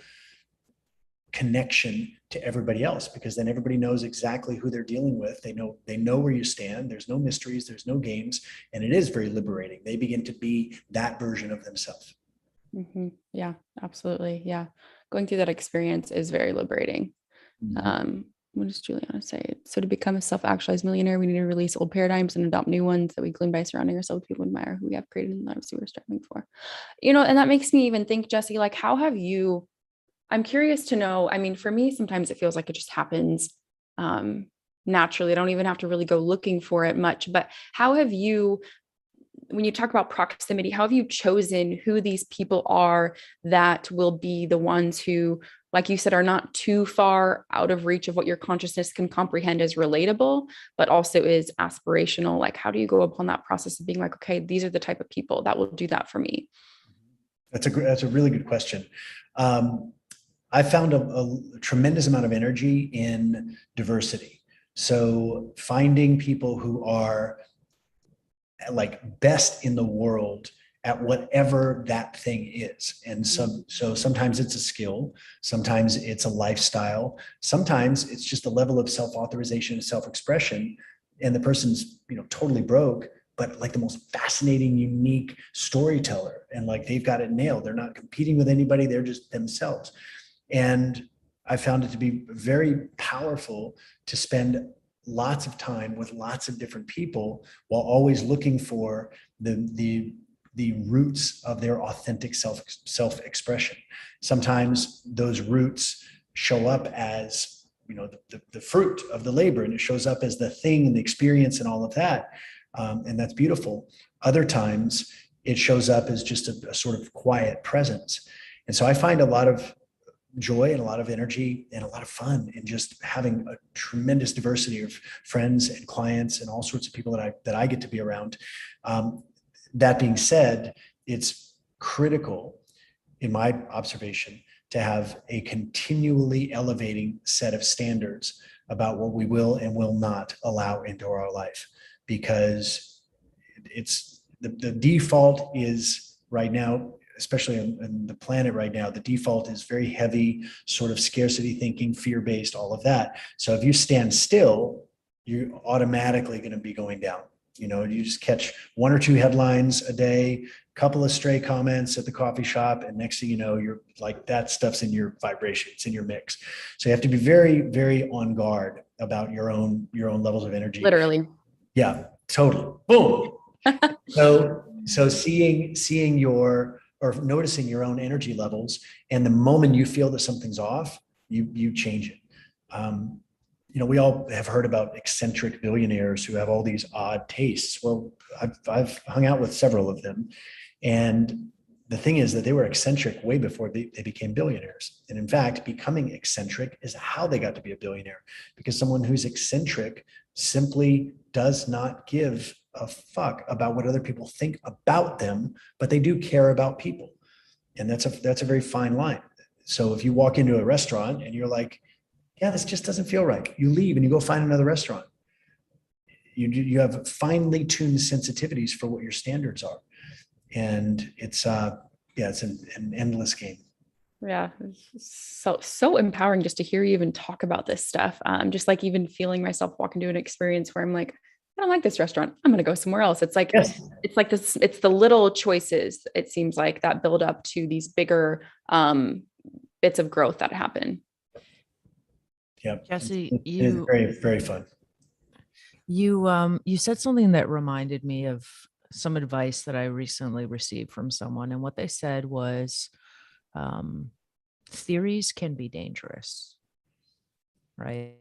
connection to everybody else, because then everybody knows exactly who they're dealing with. They know where you stand. There's no mysteries, there's no games, and it is very liberating. They begin to be that version of themselves. Mm-hmm. Yeah, absolutely. Yeah. Going through that experience is very liberating. Mm-hmm. What does Juliana say? So to become a self-actualized millionaire, we need to release old paradigms and adopt new ones that we claim by surrounding ourselves with people who admire who we have created and lives we're striving for. And that makes me even think, Jesse, like, how have you, I'm curious to know, I mean, for me, sometimes it feels like it just happens naturally. I don't even have to really go looking for it much, but how have you, when you talk about proximity, how have you chosen who these people are that will be the ones who, like you said, are not too far out of reach of what your consciousness can comprehend as relatable, but also is aspirational? Like, how do you go upon that process of being like, okay, these are the type of people that will do that for me? That's a really good question. I found a tremendous amount of energy in diversity. So finding people who are like best in the world at whatever that thing is. And so sometimes it's a skill, sometimes it's a lifestyle, sometimes it's just a level of self-authorization and self-expression. And the person's, totally broke, but like the most fascinating, unique storyteller. And like they've got it nailed. They're not competing with anybody, they're just themselves. And I found it to be very powerful to spend lots of time with lots of different people while always looking for the roots of their authentic self-expression. Sometimes those roots show up as, the fruit of the labor, and it shows up as the thing and the experience and all of that. And that's beautiful. Other times it shows up as just a sort of quiet presence. And so I find a lot of joy and a lot of energy and a lot of fun in just having a tremendous diversity of friends and clients and all sorts of people that I get to be around. That being said, it's critical, in my observation, to have a continually elevating set of standards about what we will and will not allow into our life, because it's the default is right now, especially in the planet right now, the default is very heavy, sort of scarcity thinking, fear-based, all of that. So if you stand still, you're automatically going to be going down. You just catch one or two headlines a day, couple of stray comments at the coffee shop, and next thing you know, you're like, that stuff's in your vibration, it's in your mix. So you have to be very, very on guard about your own levels of energy. Literally. Yeah, totally. Boom. So seeing your, or noticing your own energy levels, and the moment you feel that something's off, you change it. We all have heard about eccentric billionaires who have all these odd tastes. Well, I've hung out with several of them, and the thing is that they were eccentric way before they became billionaires. And in fact, becoming eccentric is how they got to be a billionaire, because someone who's eccentric simply does not give a fuck about what other people think about them, but they do care about people. And that's a very fine line. So if you walk into a restaurant and you're like, yeah, this just doesn't feel right, you leave and you go find another restaurant. You have finely tuned sensitivities for what your standards are. And it's an endless game. Yeah. So empowering just to hear you even talk about this stuff. Just like even feeling myself walk into an experience where I'm like, I don't like this restaurant, I'm going to go somewhere else. It's like, yes. It's like this, it's the little choices, it seems like, that build up to these bigger bits of growth that happen. Yeah. Jesse, it's very, very fun. You said something that reminded me of some advice that I recently received from someone. And what they said was, theories can be dangerous, right?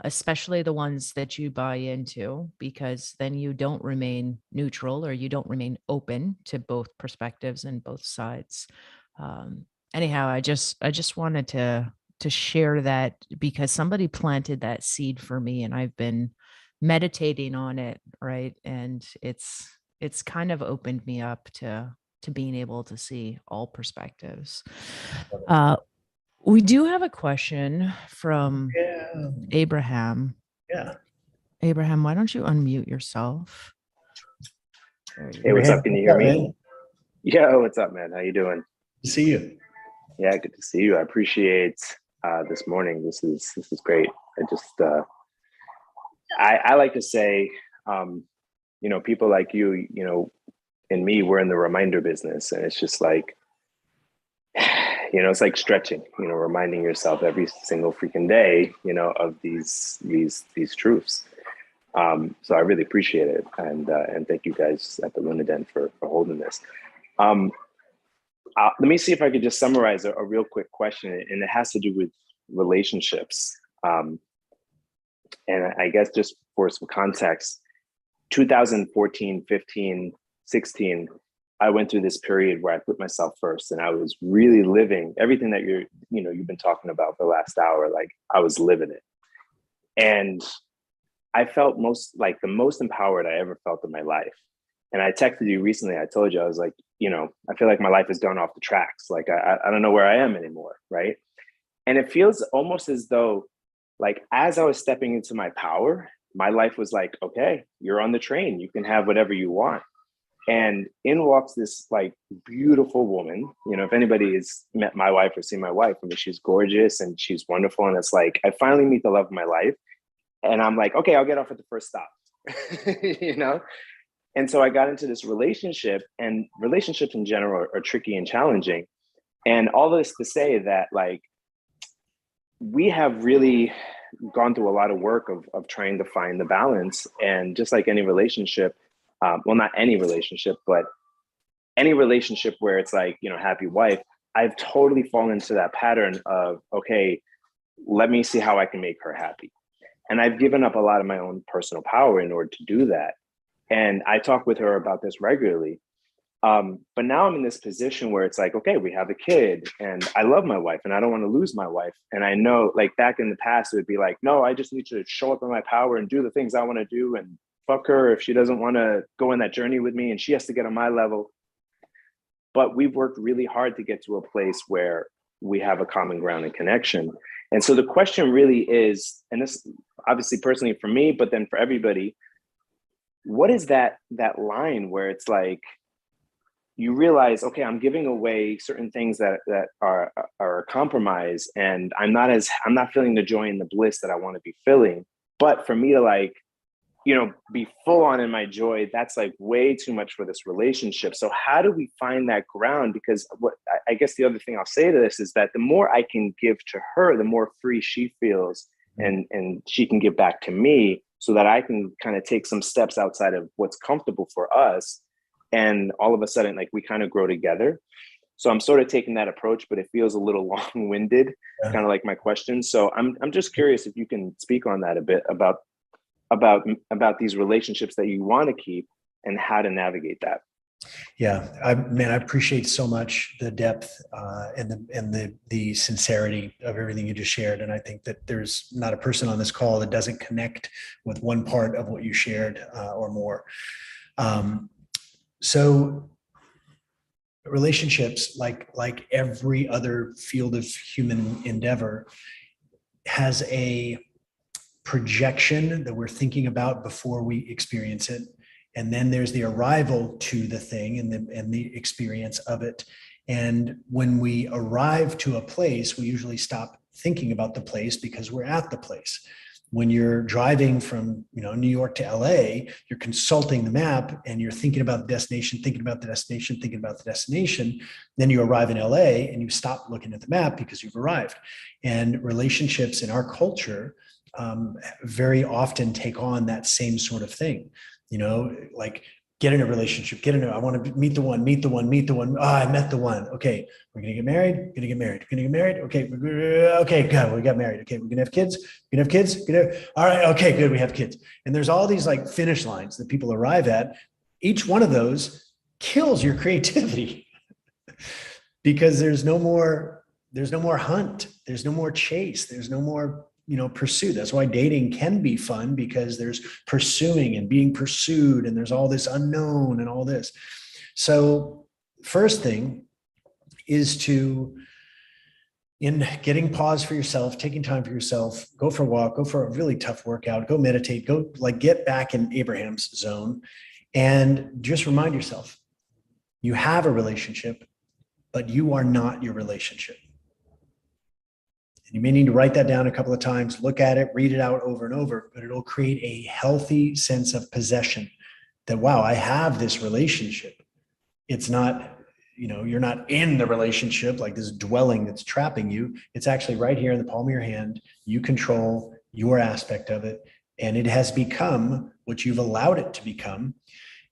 Especially the ones that you buy into, because then you don't remain neutral, or you don't remain open to both perspectives and both sides. Anyhow, I just wanted to share that, because somebody planted that seed for me, and I've been meditating on it, right? And it's kind of opened me up to being able to see all perspectives. We do have a question from Abraham. Yeah. Abraham, why don't you unmute yourself? Hey, what's up? Can you hear me? Yeah, what's up, man? How you doing? Good to see you. Yeah, good to see you. I appreciate this morning. This is great. I just I like to say, people like you, and me, we're in the reminder business, and it's just like, it's like stretching, reminding yourself every single freaking day, of these truths. So I really appreciate it, and thank you guys at the Luna Den for holding this. Let me see if I could just summarize a real quick question, and it has to do with relationships. And I guess just for some context, 2014, 15, 16, I went through this period where I put myself first, and I was really living everything that you've been talking about for the last hour. Like, I was living it. And I felt the most empowered I ever felt in my life. And I texted you recently. I told you, I was like, I feel like my life has gone off the tracks. Like, I don't know where I am anymore. Right. And it feels almost as though, like, as I was stepping into my power, my life was like, okay, you're on the train. You can have whatever you want. And in walks this like beautiful woman. If anybody has met my wife or seen my wife, I mean, she's gorgeous and she's wonderful. And it's like, I finally meet the love of my life. And I'm like, okay, I'll get off at the first stop, And so I got into this relationship, and relationships in general are tricky and challenging. And all this to say that, like, we have really gone through a lot of work of trying to find the balance. And just like any relationship, well, not any relationship, but any relationship where it's like, happy wife, I've totally fallen into that pattern of, okay, let me see how I can make her happy. And I've given up a lot of my own personal power in order to do that. And I talk with her about this regularly. But now I'm in this position where it's like, okay, we have a kid and I love my wife and I don't want to lose my wife. And I know, like, back in the past, it would be like, no, I just need to show up in my power and do the things I want to do, and fuck her if she doesn't want to go on that journey with me and she has to get on my level. But we've worked really hard to get to a place where we have a common ground and connection. And so the question really is, and this obviously personally for me, but then for everybody, what is that line where it's like, you realize, okay, I'm giving away certain things that are a compromise, and I'm not feeling the joy and the bliss that I want to be feeling. But for me to, like, be full on in my joy, that's like way too much for this relationship. So how do we find that ground? Because what I guess the other thing I'll say to this is that the more I can give to her, the more free she feels, and she can give back to me, so that I can kind of take some steps outside of what's comfortable for us. And all of a sudden, like, we kind of grow together. So I'm sort of taking that approach, but it feels a little long-winded, kind of like my question. So I'm just curious if you can speak on that a bit about these relationships that you want to keep and how to navigate that. Yeah, I appreciate so much the depth and the sincerity of everything you just shared. And I think that there's not a person on this call that doesn't connect with one part of what you shared or more. So relationships, like every other field of human endeavor, has a projection that we're thinking about before we experience it. And then there's the arrival to the thing and the experience of it. And when we arrive to a place, we usually stop thinking about the place because we're at the place. When you're driving from New York to LA, you're consulting the map and you're thinking about the destination, thinking about the destination, thinking about the destination. Then you arrive in LA and you stop looking at the map because you've arrived. And relationships in our culture very often take on that same sort of thing. Like, get in a relationship, I want to meet the one. Oh, I met the one. Okay, we're going to get married. Okay, good. We got married. Okay, we're going to have kids. All right. Okay, good. We have kids. And there's all these like finish lines that people arrive at. Each one of those kills your creativity because there's no more hunt. There's no more chase. There's no more pursue. That's why dating can be fun, because there's pursuing and being pursued, and there's all this unknown and all this. So first thing is to, in getting pause for yourself, taking time for yourself, go for a walk, go for a really tough workout, go meditate, go like get back in Abraham's zone, and just remind yourself, you have a relationship, but you are not your relationship. You may need to write that down a couple of times, look at it, read it out over and over, but it'll create a healthy sense of possession that, wow, I have this relationship. It's not, you're not in the relationship like this dwelling that's trapping you. It's actually right here in the palm of your hand. You control your aspect of it, and it has become what you've allowed it to become.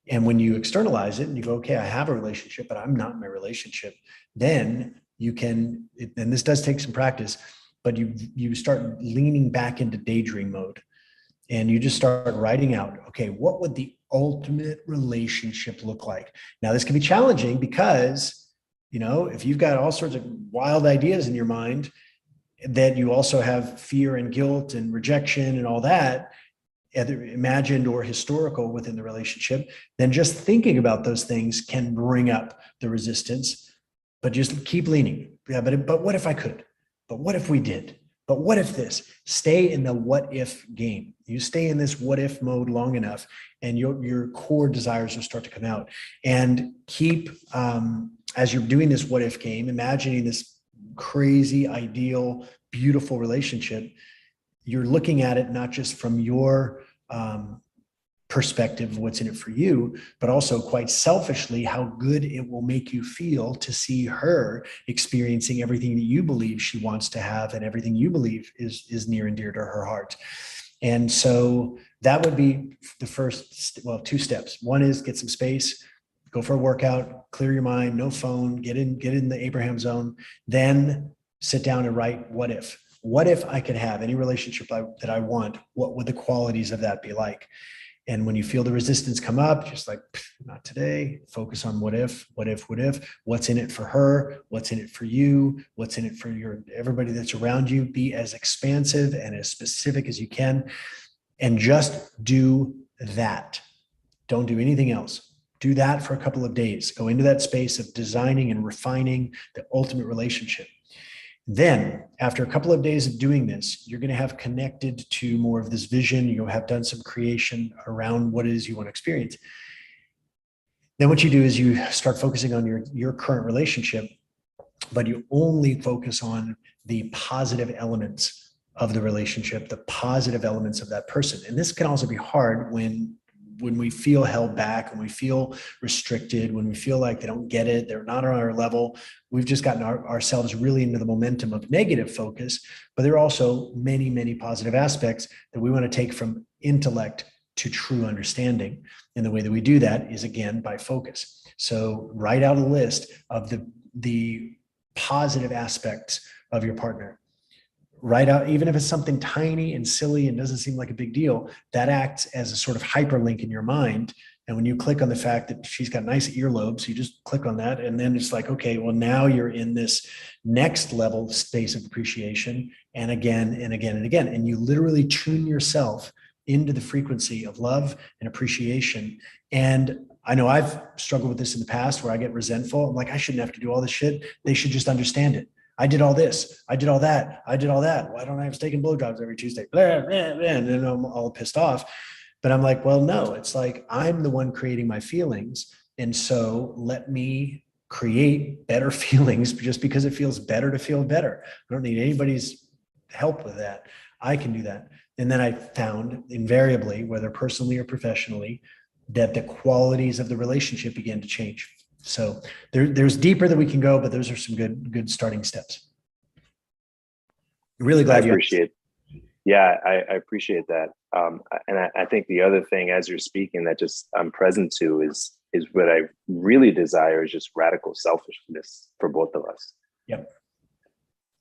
And when you externalize it and you go, okay, I have a relationship, but I'm not in my relationship, then you can, and this does take some practice, but you start leaning back into daydream mode, and you just start writing out, okay, what would the ultimate relationship look like? Now, this can be challenging because, if you've got all sorts of wild ideas in your mind, that you also have fear and guilt and rejection and all that, either imagined or historical within the relationship, then just thinking about those things can bring up the resistance. But just keep leaning. Yeah, but what if I could? But what if we did? But what if this? Stay in the what if game. You stay in this what if mode long enough, and your core desires will start to come out. And keep, as you're doing this what if game, imagining this crazy, ideal, beautiful relationship, you're looking at it not just from your perspective of what's in it for you, but also quite selfishly how good it will make you feel to see her experiencing everything that you believe she wants to have and everything you believe is near and dear to her heart. And so that would be the first, two steps. One is get some space, go for a workout, clear your mind, no phone, get in the Abraham zone, then sit down and write what if. What if I could have any relationship that I want? What would the qualities of that be like? And when you feel the resistance come up, just like, not today, focus on what if, what's in it for her, what's in it for you, what's in it for everybody that's around you. Be as expansive and as specific as you can, and just do that. Don't do anything else. Do that for a couple of days. Go into that space of designing and refining the ultimate relationship. Then, after a couple of days of doing this, you're going to have connected to more of this vision. You'll have done some creation around what it is you want to experience. Then what you do is you start focusing on your current relationship, but you only focus on the positive elements of the relationship, the positive elements of that person. And this can also be hard when we feel held back, when we feel restricted, when we feel like they don't get it, they're not on our level. We've just gotten ourselves really into the momentum of negative focus, but there are also many, many positive aspects that we want to take from intellect to true understanding. And the way that we do that is, again, by focus. So write out a list of the positive aspects of your partner. Write out, even if it's something tiny and silly and doesn't seem like a big deal, that acts as a sort of hyperlink in your mind. And when you click on the fact that she's got nice earlobes, you just click on that. And then it's like, okay, well, now you're in this next level space of appreciation, and again, and again, and again. And you literally tune yourself into the frequency of love and appreciation. And I know I've struggled with this in the past where I get resentful. I'm like, I shouldn't have to do all this shit. They should just understand it. I did all this. I did all that. I did all that. Why don't I have steak and blowjobs every Tuesday? Blah, blah, blah. And then I'm all pissed off. But I'm like, well, no, it's like I'm the one creating my feelings. And so let me create better feelings just because it feels better to feel better. I don't need anybody's help with that. I can do that. And then I found invariably, whether personally or professionally, that the qualities of the relationship began to change. So there's deeper that we can go, but those are some good starting steps. Really glad I appreciate. Yeah, I appreciate that. And I think the other thing, as you're speaking, that just I'm present to is what I really desire is just radical selfishness for both of us. Yep.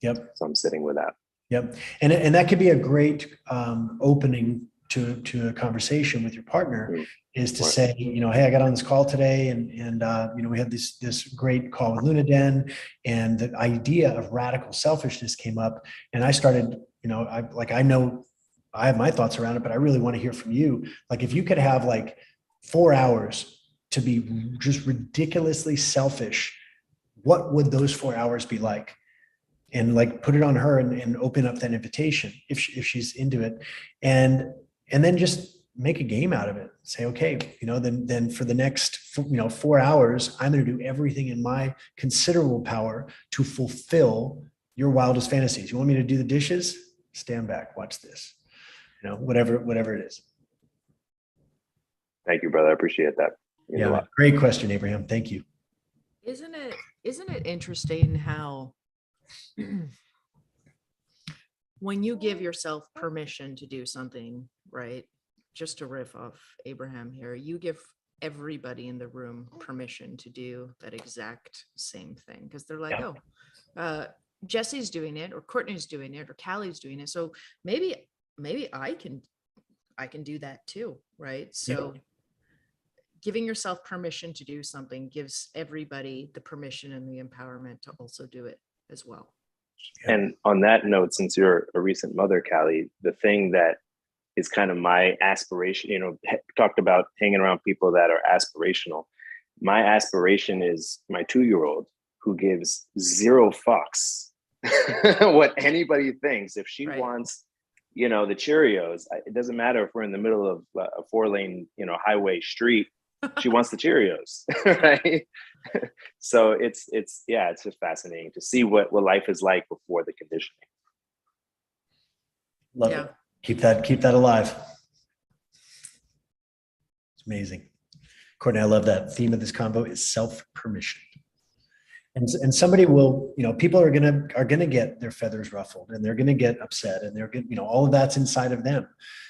So I'm sitting with that. Yep. And that could be a great opening to a conversation with your partner, is to say, hey, I got on this call today and we had this great call with Lunaden, and the idea of radical selfishness came up, and I started, I know I have my thoughts around it, but I really want to hear from you. Like, if you could have like 4 hours to be just ridiculously selfish, what would those 4 hours be like? And like put it on her and open up that invitation if she's into it. And then just make a game out of it. Say, okay, then for the next, 4 hours, I'm going to do everything in my considerable power to fulfill your wildest fantasies. You want me to do the dishes? Stand back, watch this, whatever it is. Thank you, brother. I appreciate that. Yeah, great question, Abraham. Thank you. Isn't it interesting how when you give yourself permission to do something, right? Just to riff off Abraham here, you give everybody in the room permission to do that exact same thing, because they're like, Jesse's doing it, or Courtney's doing it, or Callie's doing it. So maybe I can do that too, right? So giving yourself permission to do something gives everybody the permission and the empowerment to also do it as well. And on that note, since you're a recent mother, Callie, the thing that is kind of my aspiration, talked about hanging around people that are aspirational. My aspiration is my 2-year-old who gives 0 fucks what anybody thinks. If she wants, the Cheerios, it doesn't matter if we're in the middle of a 4-lane, highway street, she wants the Cheerios, right? So it's just fascinating to see what life is like before the conditioning. Love it. Keep that alive. It's amazing. Courtney, I love that. Theme of this convo is self-permission. And somebody will, people are gonna get their feathers ruffled, and they're gonna get upset, and they're gonna, all of that's inside of them.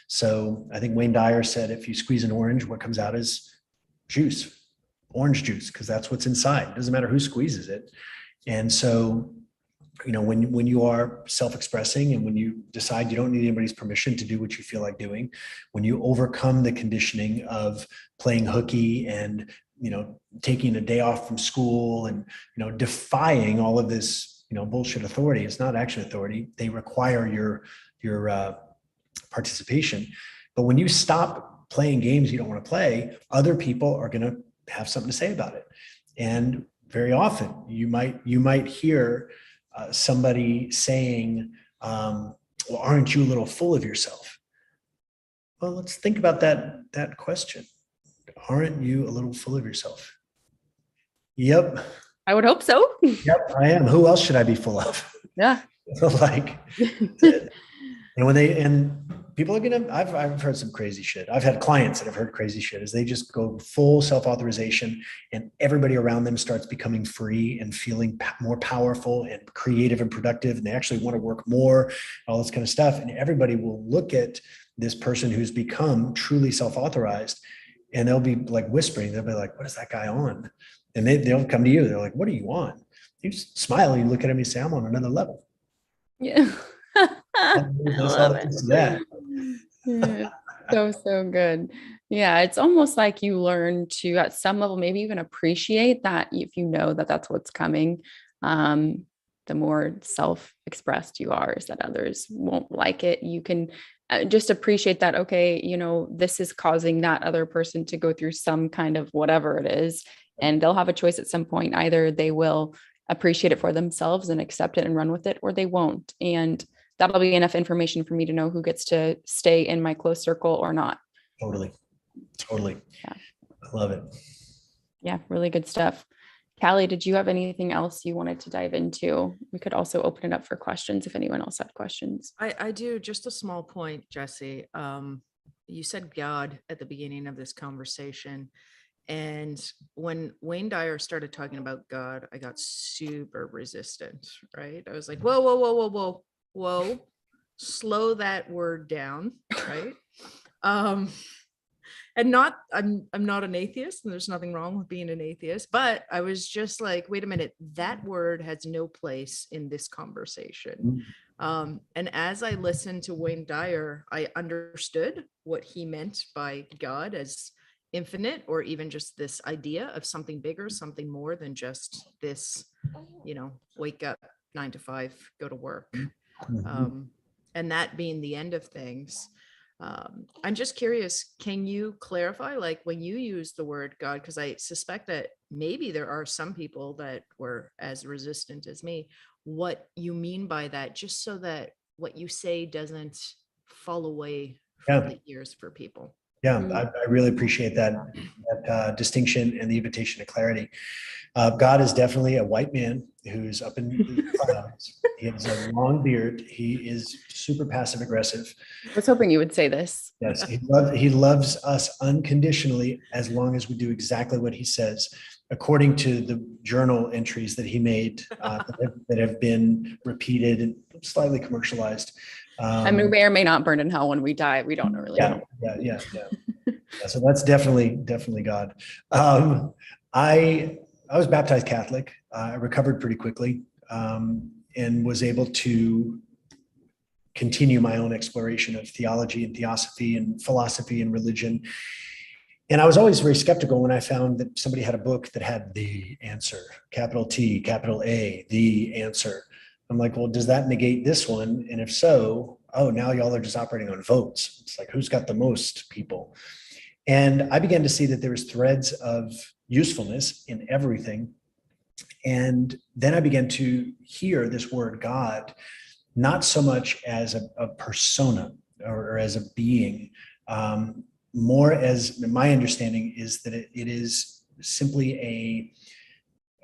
So I think Wayne Dyer said, if you squeeze an orange, what comes out is juice, orange juice, because that's what's inside. It doesn't matter who squeezes it. And so, when you are self-expressing, and when you decide you don't need anybody's permission to do what you feel like doing, when you overcome the conditioning of playing hooky and, taking a day off from school and, defying all of this, bullshit authority. It's not actually authority. They require your participation. But when you stop playing games you don't want to play, other people are going to have something to say about it. And very often you might hear somebody saying, well, aren't you a little full of yourself? Well, let's think about that question. Aren't you a little full of yourself? Yep. I would hope so. Yep, I am. Who else should I be full of? Yeah. And people are gonna, I've heard some crazy shit. I've had clients that have heard crazy shit as they just go full self-authorization, and everybody around them starts becoming free and feeling more powerful and creative and productive. And they actually want to work more, all this kind of stuff. And everybody will look at this person who's become truly self-authorized, and they'll be like whispering. They'll be like, what is that guy on? And they'll come to you. They're like, what are you on? You just smile and you look at him and you say, I'm on another level. Yeah. That's all it is to that. Yeah, so good. Yeah, it's almost like you learn to, at some level, maybe even appreciate that if you know that that's what's coming. The more self-expressed you are, is that others won't like it. You can just appreciate that, okay, this is causing that other person to go through some kind of whatever it is, and they'll have a choice at some point. Either they will appreciate it for themselves and accept it and run with it, or they won't. And that'll be enough information for me to know who gets to stay in my close circle or not. Totally. Yeah. I love it. Yeah, really good stuff. Callie, did you have anything else you wanted to dive into? We could also open it up for questions if anyone else had questions. I do. Just a small point, Jesse. You said God at the beginning of this conversation. And when Wayne Dyer started talking about God, I got super resistant, right? I was like, whoa, slow that word down, right? And I'm not an atheist, and there's nothing wrong with being an atheist, but I was just like, wait a minute, that word has no place in this conversation. And as I listened to Wayne Dyer, I understood what he meant by God as infinite, or even just this idea of something bigger, something more than just this, wake up 9 to 5, go to work. And that being the end of things. I'm just curious, can you clarify, like when you use the word God, because I suspect that maybe there are some people that were as resistant as me, what you mean by that, just so that what you say doesn't fall away from the ears for people. Yeah, I really appreciate that distinction and the invitation to clarity. God is definitely a white man who's up in the clouds. He has a long beard. He is super passive aggressive. I was hoping you would say this. Yes, he loves us unconditionally as long as we do exactly what he says, according to the journal entries that he made that have been repeated and slightly commercialized. I mean, we may or may not burn in hell when we die. We don't really know. Yeah. So that's definitely God. I was baptized Catholic. I recovered pretty quickly and was able to continue my own exploration of theology and theosophy and philosophy and religion. And I was always very skeptical when I found that somebody had a book that had the answer, capital T, capital A, the answer. I'm like, well, does that negate this one? And if so, oh, now y'all are just operating on votes. It's like, who's got the most people? And I began to see that there was threads of usefulness in everything. And then I began to hear this word God, not so much as a persona or as a being, more as my understanding is that it is simply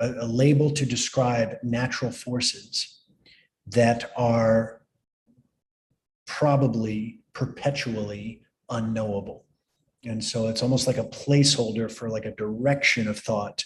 a label to describe natural forces that are probably perpetually unknowable. And so it's almost like a placeholder for like a direction of thought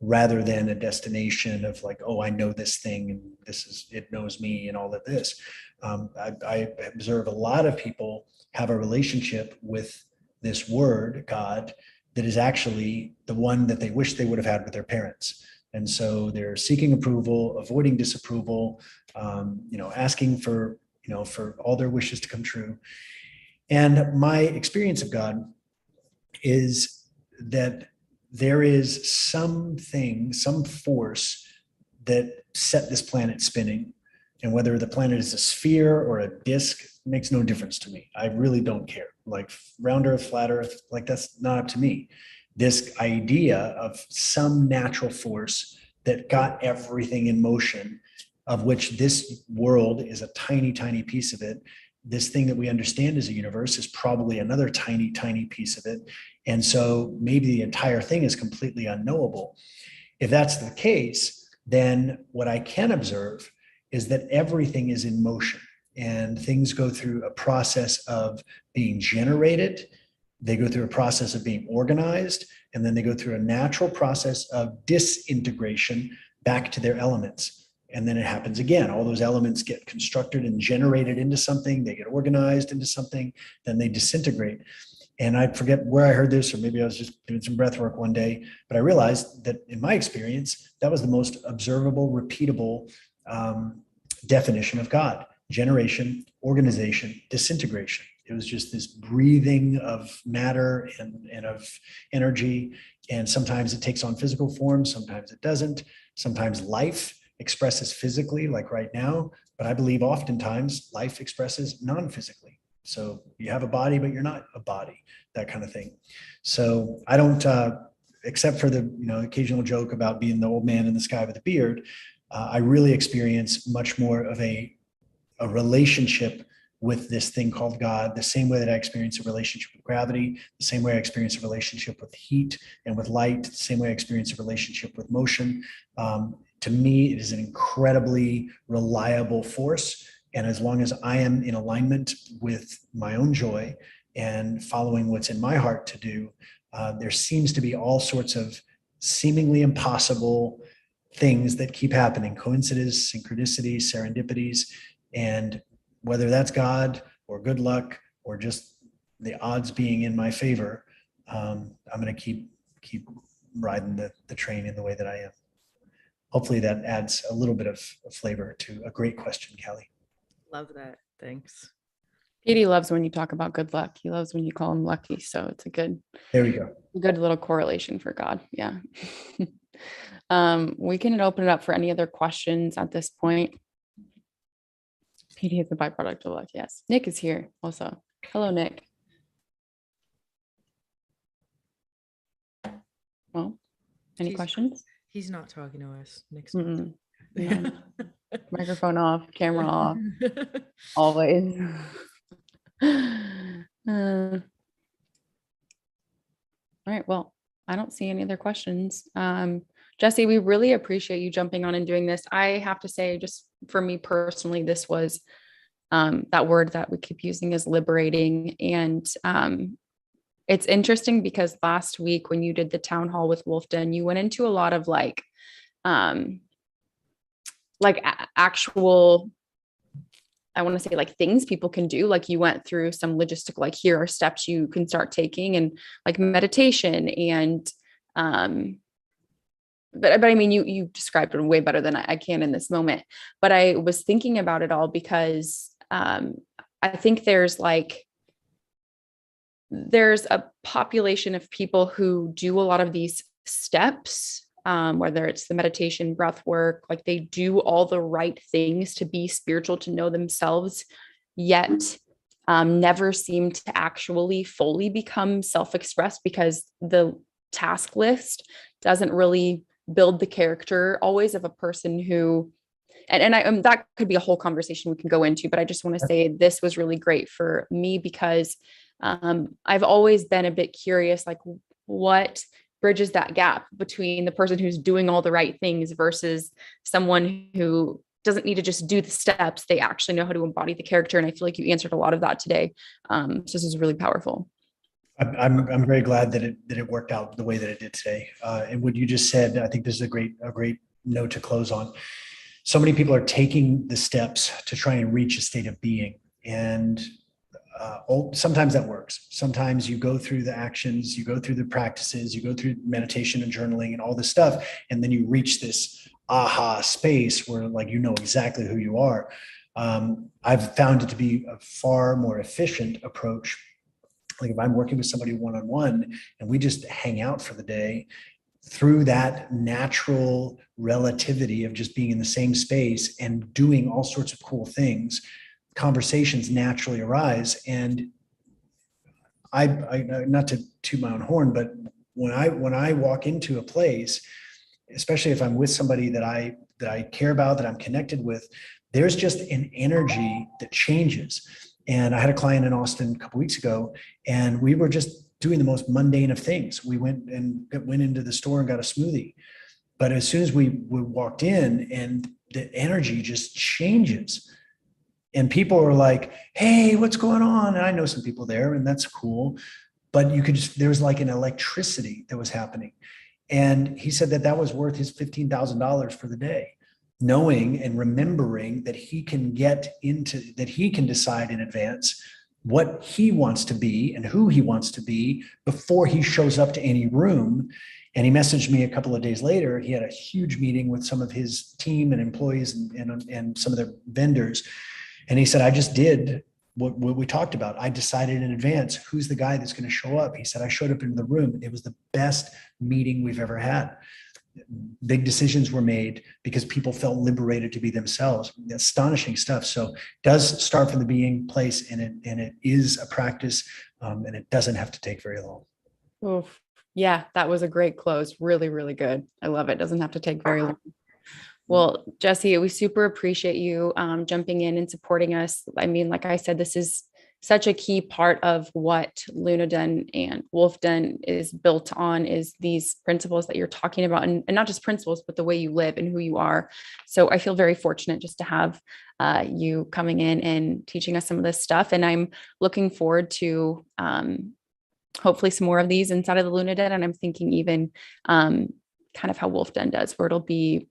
rather than a destination of like, oh, I know this thing and this is, it knows me and all of this. I observe a lot of people have a relationship with this word, God, that is actually the one that they wish they would have had with their parents. And so they're seeking approval, avoiding disapproval, asking for, for all their wishes to come true. And my experience of God is that there is something, some force that set this planet spinning. And whether the planet is a sphere or a disk makes no difference to me. I really don't care. Like round earth, flat earth, like that's not up to me. This idea of some natural force that got everything in motion, of which this world is a tiny, tiny piece of it. This thing that we understand as a universe is probably another tiny, tiny piece of it. And so maybe the entire thing is completely unknowable. If that's the case, then what I can observe is that everything is in motion and things go through a process of being generated. They go through a process of being organized, and then they go through a natural process of disintegration back to their elements. And then it happens again. All those elements get constructed and generated into something. They get organized into something, then they disintegrate. And I forget where I heard this, or maybe I was just doing some breath work one day, but I realized that in my experience, that was the most observable, repeatable definition of God: generation, organization, disintegration. It was just this breathing of matter and of energy. And sometimes it takes on physical form, sometimes it doesn't. Sometimes life expresses physically, like right now, but I believe oftentimes life expresses non-physically. So you have a body, but you're not a body, that kind of thing. So I don't, except for the occasional joke about being the old man in the sky with a beard, I really experience much more of a relationship with this thing called God, the same way that I experience a relationship with gravity, the same way I experience a relationship with heat and with light, the same way I experience a relationship with motion. To me, it is an incredibly reliable force. And as long as I am in alignment with my own joy and following what's in my heart to do, there seems to be all sorts of seemingly impossible things that keep happening: coincidence, synchronicities, serendipities. And whether that's God or good luck or just the odds being in my favor, I'm going to keep riding the train in the way that I am. Hopefully that adds a little bit of flavor to a great question, Callie. Love that. Thanks. Petey loves when you talk about good luck. He loves when you call him lucky. So it's a good, there we go. Good little correlation for God. Yeah. We can open it up for any other questions at this point. Petey is a byproduct of luck. Yes. Nick is here also. Hello, Nick. Well, any questions? He's not talking to us. Nick's No. Microphone off, camera off, always. All right. Well, I don't see any other questions. Jesse, we really appreciate you jumping on and doing this. I have to say, just for me personally, this was that word that we keep using is liberating. And it's interesting because last week when you did the town hall with Wolfden, you went into a lot of actual, I want to say like things people can do. Like you went through some logistic, like here are steps you can start taking, and like meditation and, but I mean, you described it way better than I can in this moment, but I was thinking about it all because, I think there's like, there's a population of people who do a lot of these steps, whether it's the meditation, breath work, like they do all the right things to be spiritual, to know themselves, yet never seem to actually fully become self-expressed because the task list doesn't really build the character always of a person who, and that could be a whole conversation we can go into, but I just want to say this was really great for me because I've always been a bit curious, like what bridges that gap between the person who's doing all the right things versus someone who doesn't need to just do the steps. They actually know how to embody the character. And I feel like you answered a lot of that today. So this is really powerful. I'm very glad that it worked out the way that it did today. And what you just said, I think this is a great note to close on. So many people are taking the steps to try and reach a state of being, and sometimes that works. Sometimes you go through the actions, you go through the practices, you go through meditation and journaling and all this stuff, and then you reach this aha space where like you know exactly who you are. I've found it to be a far more efficient approach. Like if I'm working with somebody one-on-one and we just hang out for the day, through that natural relativity of just being in the same space and doing all sorts of cool things, conversations naturally arise. And I not to toot my own horn, but when I walk into a place, especially if I'm with somebody that I care about, that I'm connected with, there's just an energy that changes. And I had a client in Austin a couple weeks ago, and we were just doing the most mundane of things. We went into the store and got a smoothie. But as soon as we walked in, and the energy just changes. And people are like, hey, what's going on? And I know some people there, and that's cool. But you could just, there was like an electricity that was happening. And he said that was worth his $15,000 for the day, knowing and remembering that he can decide in advance what he wants to be and who he wants to be before he shows up to any room. And he messaged me a couple of days later. He had a huge meeting with some of his team and employees and some of their vendors. And he said, I just did what we talked about. I decided in advance who's the guy that's going to show up. He said, I showed up into the room. It was the best meeting we've ever had. Big decisions were made because people felt liberated to be themselves. Astonishing stuff. So it does start from the being place, and it is a practice, and it doesn't have to take very long. Oof. Yeah, that was a great close. Really, really good. I love it. Doesn't have to take very long. Well, Jesse, we super appreciate you jumping in and supporting us. I mean, like I said, this is such a key part of what Luna Den and Wolf Den is built on, is these principles that you're talking about, and not just principles, but the way you live and who you are. So I feel very fortunate just to have you coming in and teaching us some of this stuff. And I'm looking forward to hopefully some more of these inside of the Luna Den. And I'm thinking even kind of how Wolf Den does, where it'll be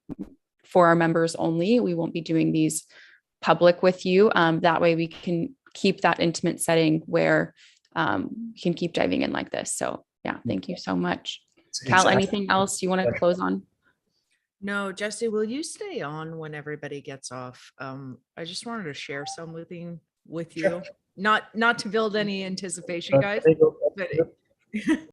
for our members only. We won't be doing these public with you. That way we can keep that intimate setting where we can keep diving in like this. So yeah, thank you so much. Cal, anything else you want to close on? No, Jesse, will you stay on when everybody gets off? I just wanted to share something with you. Not to build any anticipation, guys. But